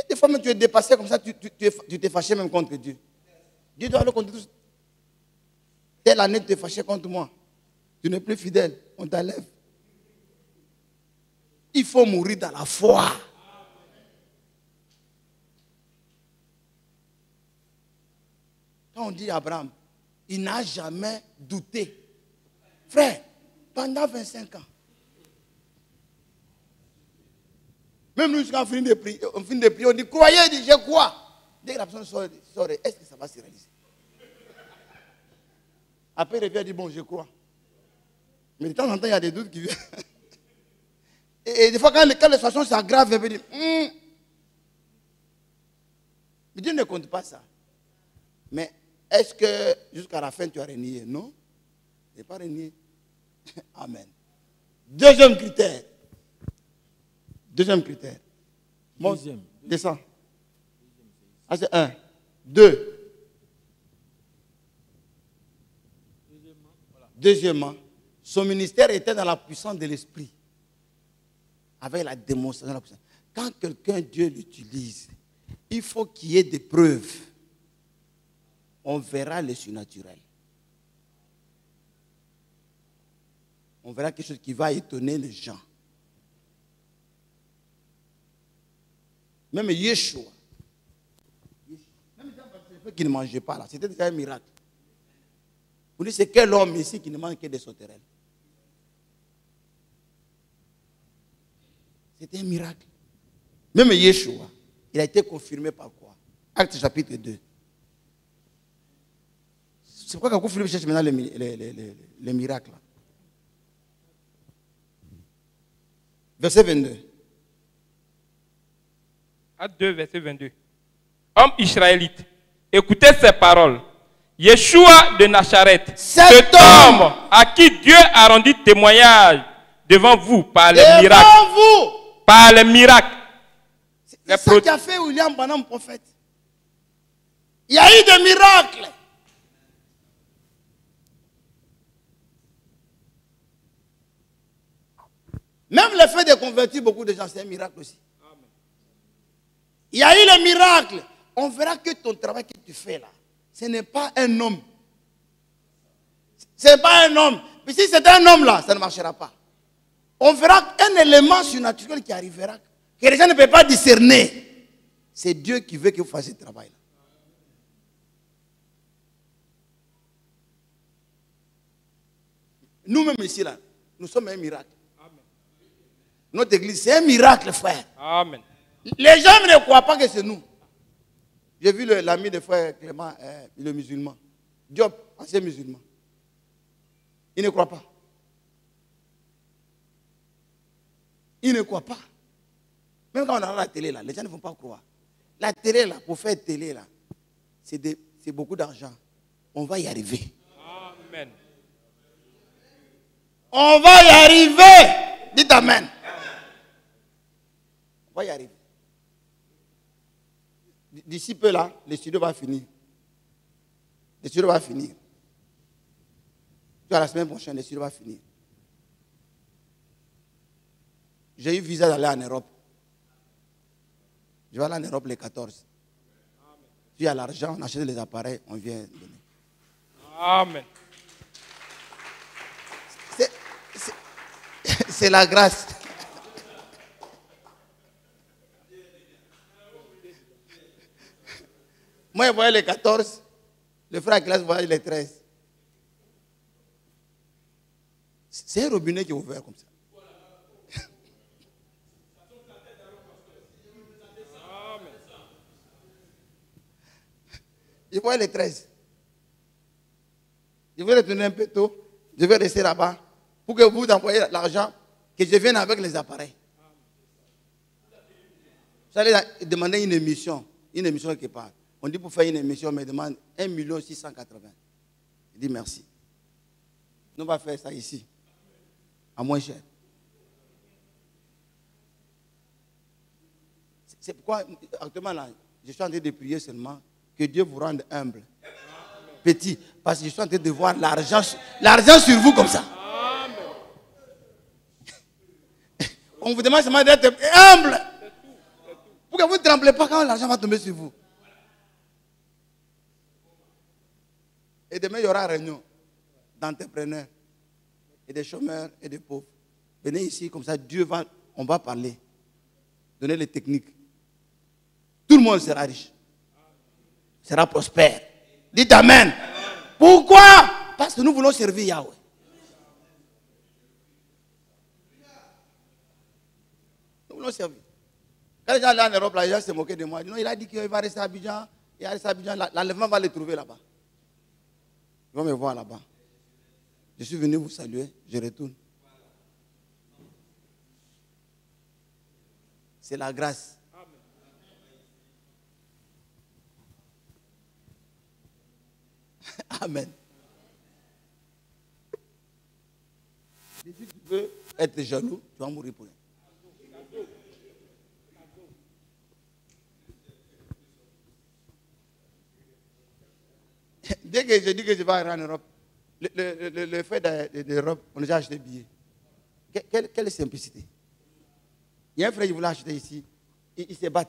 Et des fois même tu es dépassé comme ça, tu t'es fâché même contre Dieu. Dieu doit aller contre tous. Telle année tu t'es fâché contre moi. Tu n'es plus fidèle, on t'enlève. Il faut mourir dans la foi. Quand on dit Abraham, il n'a jamais douté. Frère, pendant 25 ans, même nous, quand on finit de prier, on dit, croyez, il dit, je crois. Dès que la personne sort, est-ce que ça va se réaliser? Après, il revient et dit, bon, je crois. Mais de temps en temps, il y a des doutes qui viennent. Et des fois, quand les situations s'aggravent, il veut dire, mais Dieu ne compte pas ça. Mais est-ce que jusqu'à la fin, tu as renié? Non, je n'ai pas renié. Amen. Deuxième critère. Bon, descends. Ah, c'est 1. 2. Deuxièmement, son ministère était dans la puissance de l'esprit. Avec la démonstration de la puissance. Quand quelqu'un, Dieu l'utilise, il faut qu'il y ait des preuves. On verra le surnaturel. On verra quelque chose qui va étonner les gens. Même Yeshua. Même les qui ne mangeaient pas là, c'était déjà un miracle. Vous dites, c'est quel homme ici qui ne mange que des sauterelles? C'était un miracle. Même Yeshua, il a été confirmé par quoi? Acte chapitre 2. C'est pourquoi quand Philippe cherche maintenant les miracles. Verset 22. Acte 2, verset 22. Homme israélite, écoutez ces paroles. Yeshua de Nazareth, cet homme à qui Dieu a rendu témoignage devant vous par les miracles. Par les miracles. C'est ça qui a fait William Branham prophète. Il y a eu des miracles. Même le fait de convertir beaucoup de gens, c'est un miracle aussi. Amen. Il y a eu le miracle. On verra que ton travail que tu fais là, ce n'est pas un homme. Ce n'est pas un homme. Mais si c'est un homme là, ça ne marchera pas. On verra un élément surnaturel qui arrivera, que les gens ne peuvent pas discerner. C'est Dieu qui veut que vous fassiez ce travail là. Nous-mêmes ici là, nous sommes un miracle. Notre église, c'est un miracle, frère. Amen. Les gens ne croient pas que c'est nous. J'ai vu l'ami de frère Clément, le musulman. Diop, ancien musulman. Il ne croit pas. Il ne croit pas. Même quand on a la télé, là, les gens ne vont pas croire. La télé, là, pour faire télé, là, c'est beaucoup d'argent. On va y arriver. Amen. On va y arriver. Dites Amen. On va y arriver. D'ici peu là, le studio va finir. Le studio va finir. La semaine prochaine, le studio va finir. J'ai eu visa d'aller en Europe. Je vais aller en Europe les 14. Si il y a l'argent, on achète les appareils, on vient donner. Amen. C'est la grâce. Moi, je voyais les 14. Le frère Classe voyait les 13. C'est un robinet qui est ouvert comme ça. Je voyais les 13. Je vais retourner un peu tôt. Je vais rester là-bas pour que vous envoyiez l'argent, que je vienne avec les appareils. J'allais demander une émission quelque part. On dit pour faire une émission, on me demande 1 680 000. Je dis merci. Nous allons faire ça ici, à moins cher. C'est pourquoi, actuellement, là, je suis en train de prier seulement que Dieu vous rende humble. Petit, parce que je suis en train de voir l'argent sur vous comme ça. On vous demande seulement d'être humble. Pour Pourquoi vous ne tremblez pas quand l'argent va tomber sur vous? Et demain, il y aura une réunion d'entrepreneurs et des chômeurs et des pauvres. Venez ici, comme ça, on va parler. Donner les techniques. Tout le monde sera riche. Sera prospère. Dites Amen. Pourquoi? Parce que nous voulons servir Yahweh. Nous voulons servir. Quand les gens allaient en Europe, les gens se moquaient de moi. Non, il a dit qu'il va rester à Abidjan. Il va rester à Abidjan. L'enlèvement va les trouver là-bas. Ils vont me voir là-bas. Je suis venu vous saluer. Je retourne. C'est la grâce. Amen. Si tu veux être jaloux, tu vas mourir pour rien. Dès que je dis que je vais aller en Europe, le fait d'Europe, on a déjà acheté des billets. Quelle simplicité. Il y a un frère qui voulait acheter ici, il se bat.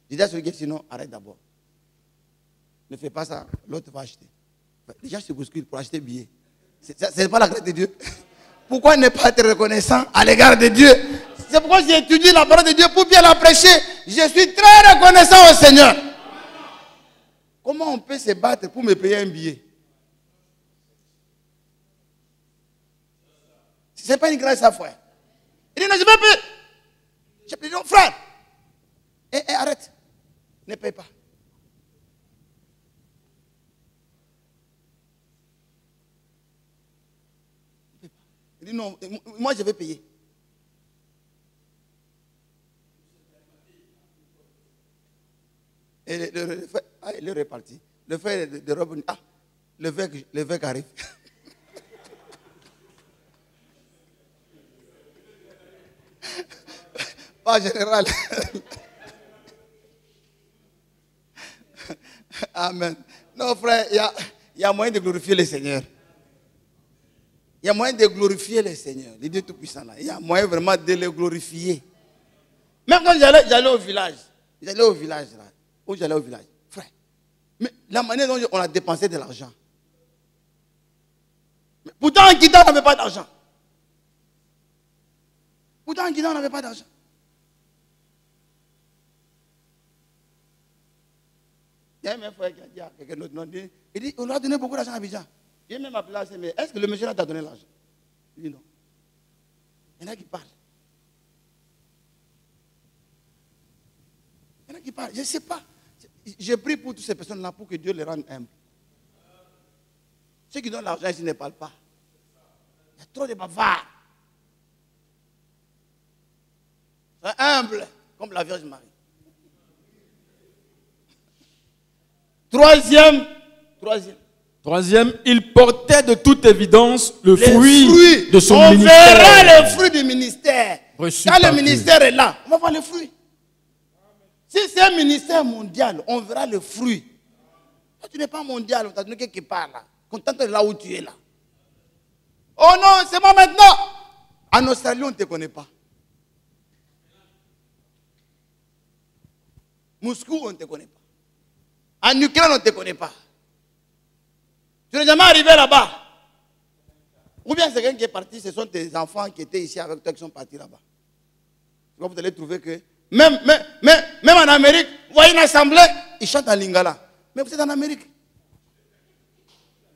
Je dis à celui qui est sinon, arrête d'abord. Ne fais pas ça, l'autre va acheter. Les gens se bousculent pour acheter des billets. Ce n'est pas la grâce de Dieu. Pourquoi ne pas être reconnaissant à l'égard de Dieu? C'est pourquoi j'ai étudié la parole de Dieu pour bien la prêcher. Je suis très reconnaissant au Seigneur. Comment on peut se battre pour me payer un billet? Ce n'est pas une grâce à frère. Il dit non, je ne vais pas. Je dis non, frère. Arrête. Ne paye pas. Il dit non, moi je vais payer. Et il est reparti. Le frère de Robin, le vec arrive. Pas général. Amen. Non, frère, il y a moyen de glorifier le Seigneur. Il y a moyen de glorifier le Seigneur, le Dieu Tout-Puissant là. Il y a moyen vraiment de le glorifier. Même quand j'allais au village, là. Où j'allais au village, frère. Mais la manière dont on a dépensé de l'argent. Pourtant, en quittant, on n'avait pas d'argent. Il y a même un frère qui a dit à quelqu'un d'autre, il dit, on lui a donné beaucoup d'argent à Abidjan. J'ai même appelé à mais est-ce que le monsieur là t'a donné l'argent? Il dit non. Il y en a qui parlent. Je ne sais pas. Je prie pour toutes ces personnes-là pour que Dieu les rende humbles. Ceux qui donnent l'argent ici ne parlent pas. Il y a trop de bavards. C'est humble, comme la Vierge Marie. Troisième, il portait de toute évidence le fruit de son ministère. On verra le fruit du ministère. Reçu Quand par le ministère est là, on va voir le fruit. Si c'est un ministère mondial, on verra le fruit. Toi, tu n'es pas mondial, on t'a donné quelque part là. Contente de là où tu es là. Oh non, c'est moi maintenant. En Australie, on ne te connaît pas. Moscou, on ne te connaît pas. En Ukraine, on ne te connaît pas. Tu n'es jamais arrivé là-bas. Ou bien c'est quelqu'un qui est parti, ce sont tes enfants qui étaient ici avec toi qui sont partis là-bas. Vous allez trouver que, même en Amérique, vous voyez une assemblée, ils chantent en lingala. Mais vous êtes en Amérique.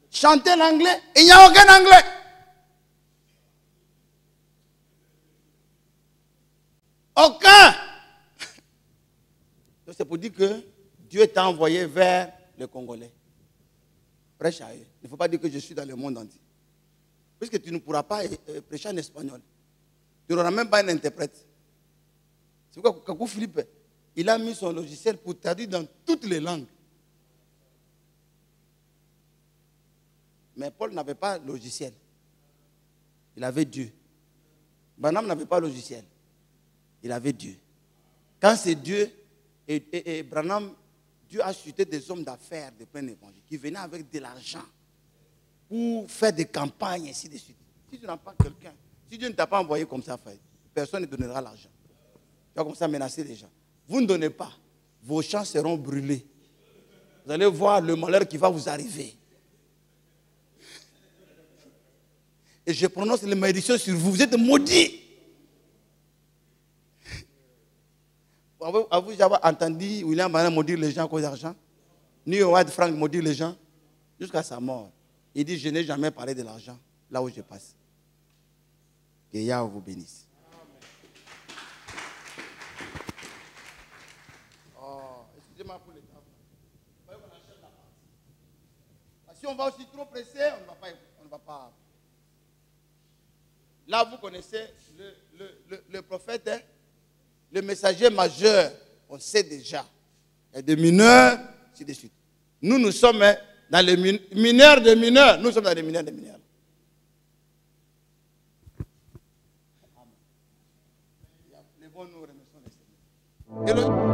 Chantez l'anglais, il n'y a aucun anglais. Aucun. Donc c'est pour dire que Dieu t'a envoyé vers les Congolais. Prêche à eux. Il ne faut pas dire que je suis dans le monde entier. Puisque tu ne pourras pas prêcher en espagnol. Tu n'auras même pas un interprète. C'est pourquoi Kakou Philippe, il a mis son logiciel pour traduire dans toutes les langues. Mais Paul n'avait pas de logiciel. Il avait Dieu. Branham n'avait pas de logiciel. Il avait Dieu. Quand c'est Dieu, et Branham, Dieu a suscité des hommes d'affaires de plein évangile qui venaient avec de l'argent pour faire des campagnes, ainsi de suite. Si tu n'as pas quelqu'un, si Dieu ne t'a pas envoyé comme ça, personne ne donnera l'argent. Tu vas comme ça menacer les gens. vous ne donnez pas, vos champs seront brûlés. Vous allez voir le malheur qui va vous arriver. Et je prononce les malédictions sur vous. Vous êtes maudits. Avez-vous déjà entendu William Branham maudire les gens à cause d'argent? Ni Howard Frank maudire les gens jusqu'à sa mort. Il dit, je n'ai jamais parlé de l'argent là où je passe. Que Yahweh vous bénisse. Oh, excusez-moi pour les temps. Si on va aussi trop pressé, on ne va pas. Là, vous connaissez le prophète, hein? Le messager majeur, on sait déjà. Et des mineurs, ainsi de suite. Nous sommes dans les mineurs de mineurs. Nous sommes dans les mineurs de mineurs. Amen. Les bons nous remercions le Seigneur.